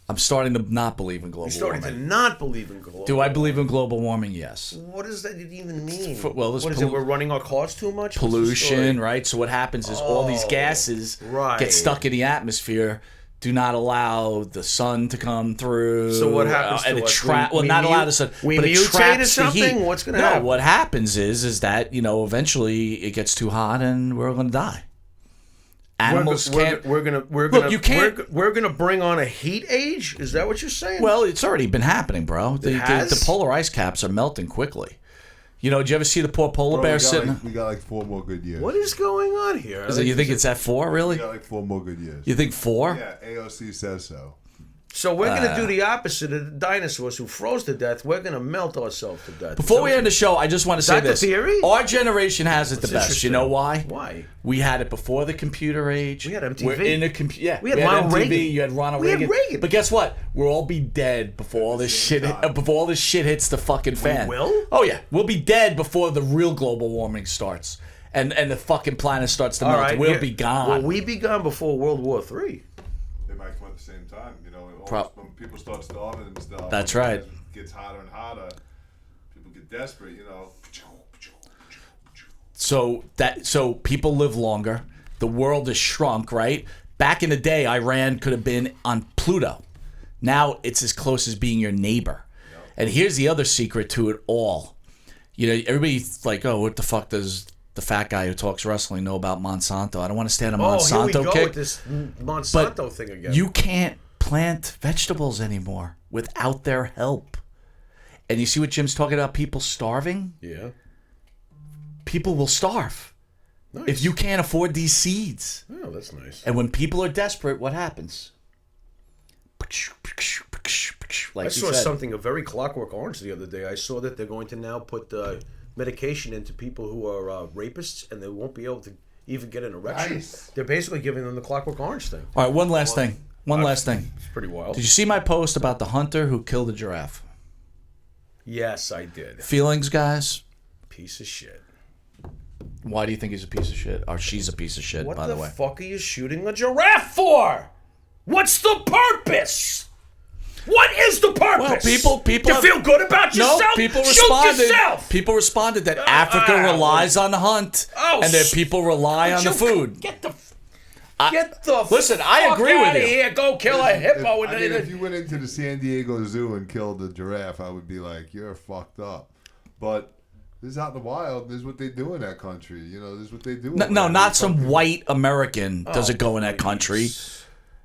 I'm starting to not believe in global You're starting to warming. not believe in global. Do I believe in global warming? Yes. What does that even mean? Well, there's what is it? We're running our cars too much. What's the Pollution, story? right? So what happens is all these gases right. get stuck in the atmosphere. Do not allow the sun to come through. So what happens to and it us? well, We not allow mute- the sun, we but it mutate or traps the something? heat. What's gonna no, happen? what happens is that eventually it gets too hot and we're going to die. Animals can't. We're gonna you can't- we're gonna bring on a heat age. Is that what you're saying? Well, it's already been happening, bro. has? The polar ice caps are melting quickly. Did you ever see the poor polar bear sitting? We got like 4 more good years. what is going on here? You think it's at 4, really? We got like 4 more good years. You think 4? Yeah, AOC says so. So we're gonna do the opposite of the dinosaurs who froze to death. We're gonna melt ourselves to death. Before we end the show, I just want to say that the this. theory? Our generation has it the best. interesting. You know why? Why? We had it before the computer age. We had MTV. We're in a yeah. We had Ronald MTV. Reagan. You had Ronald We had Reagan. Reagan. But guess what? We'll all be dead before all this shit. Before all this shit hits the fucking fan. will? Oh yeah, we'll be dead before the real global warming starts, and the fucking planet starts to All melt. right, We'll yeah. be gone. Will we be gone before World War III? They might come at the same time. When people start starving and stuff. That's right. It gets hotter and hotter. People get desperate, So people live longer. The world is shrunk, right? Back in the day, Iran could have been on Pluto. Now it's as close as being your neighbor. Yep. And here's the other secret to it all. Everybody's like, oh, what the fuck does the fat guy who talks wrestling know about Monsanto? I don't want to stand a Monsanto here we go kick. with this Monsanto thing again. You can't plant vegetables anymore without their help. And you see what Jim's talking about, people starving? Yeah. People will starve. Nice. If you can't afford these seeds. Oh, that's nice. And when people are desperate, what happens? Like I saw something, a very Clockwork Orange the other day. I saw that they're going to now put medication into people who are rapists, and they won't be able to even get an erection. Nice. They're basically giving them the Clockwork Orange thing. All right, one last thing. It's pretty wild. Did you see my post about the hunter who killed a giraffe? Yes, I did. Feelings, guys? Piece of shit. Why do you think he's a piece of shit? Or she's a piece of shit, What by the way. fuck are you shooting a giraffe for? What's the purpose? What is the purpose? Well, people you feel good about yourself? No, people Shoot responded. yourself. People responded that Africa relies on the hunt, and that people rely on the food. Get the Listen, I agree with outta you. here. Go kill a hippo. If you went into the San Diego Zoo and killed a giraffe, I would be like, you're fucked up. But this is out in the wild. This is what they do in that country. You know, this is what they do. No, not some white American doesn't go in that country.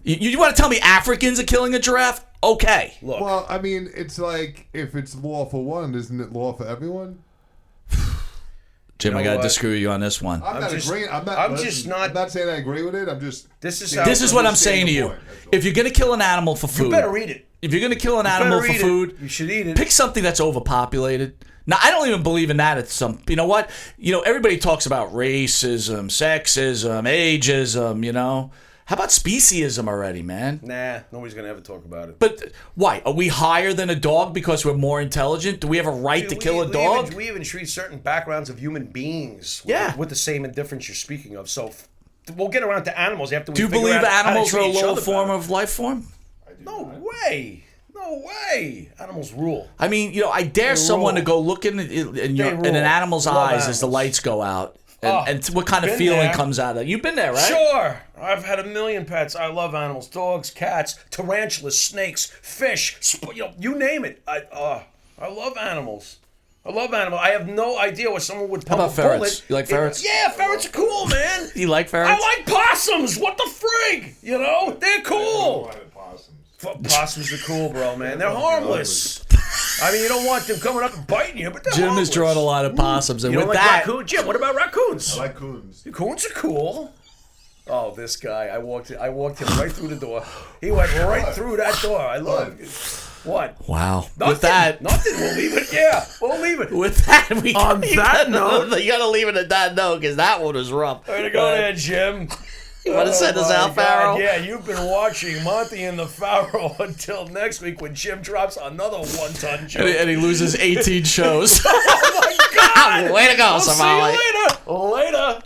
You want to tell me Africans are killing a giraffe? Okay. Look. Well, I mean, it's like, if it's law for one, isn't it law for everyone? Jim, You know I got to what? disagree with you on this one. I'm not agreeing. I'm not saying I agree with it. I'm just. This is This is what I'm saying to you. If you're going to kill an animal for food, You better eat it. If you're going to kill an animal for food, You should eat it. pick something that's overpopulated. Now, I don't even believe in that. At some, you know what? Everybody talks about racism, sexism, ageism. How about speciesism already, man? Nah, nobody's gonna ever talk about it. But why? Are we higher than a dog because we're more intelligent? Do we have a right to kill a dog? We even treat certain backgrounds of human beings with the same indifference you're speaking of. So we'll get around to animals after we Do you figure believe out how to animals are a treat each lower other form better. of life form? No way. No way. Animals rule. I mean, I dare someone to go look in an animal's Love eyes as the animals. lights go out. And what kind of been feeling there. comes out of it? You've been there, right? Sure. I've had a million pets. I love animals. Dogs, cats, tarantulas, snakes, fish, you name it. I love animals. I have no idea what someone would pump about a ferrets? bullet. You like ferrets? Yeah, ferrets are cool, man. You like ferrets? I like possums. What the frig? They're cool. Possums are cool, bro, man. They're harmless. I mean, you don't want them coming up and biting you, but they're Jim harmless. has drawn a lot of possums, and You with don't like that, raccoons? Jim, what about raccoons? I like coons. Coons are cool. Oh, this guy! I walked him right through the door. He went right through that door. I love it. What? wow. Nothing. With that, Nothing. We'll leave it. Yeah, we'll leave it. with that, you that note- you gotta leave it at that note because that one was rough. Way to go there, Jim. You want to send us my out, God. Pharaoh? Yeah, you've been watching Monte and the Pharaoh until next week when Jim drops another one-ton joke. And he loses 18 shows. Oh my God! Way to go, I'll see Somali. you later. Later.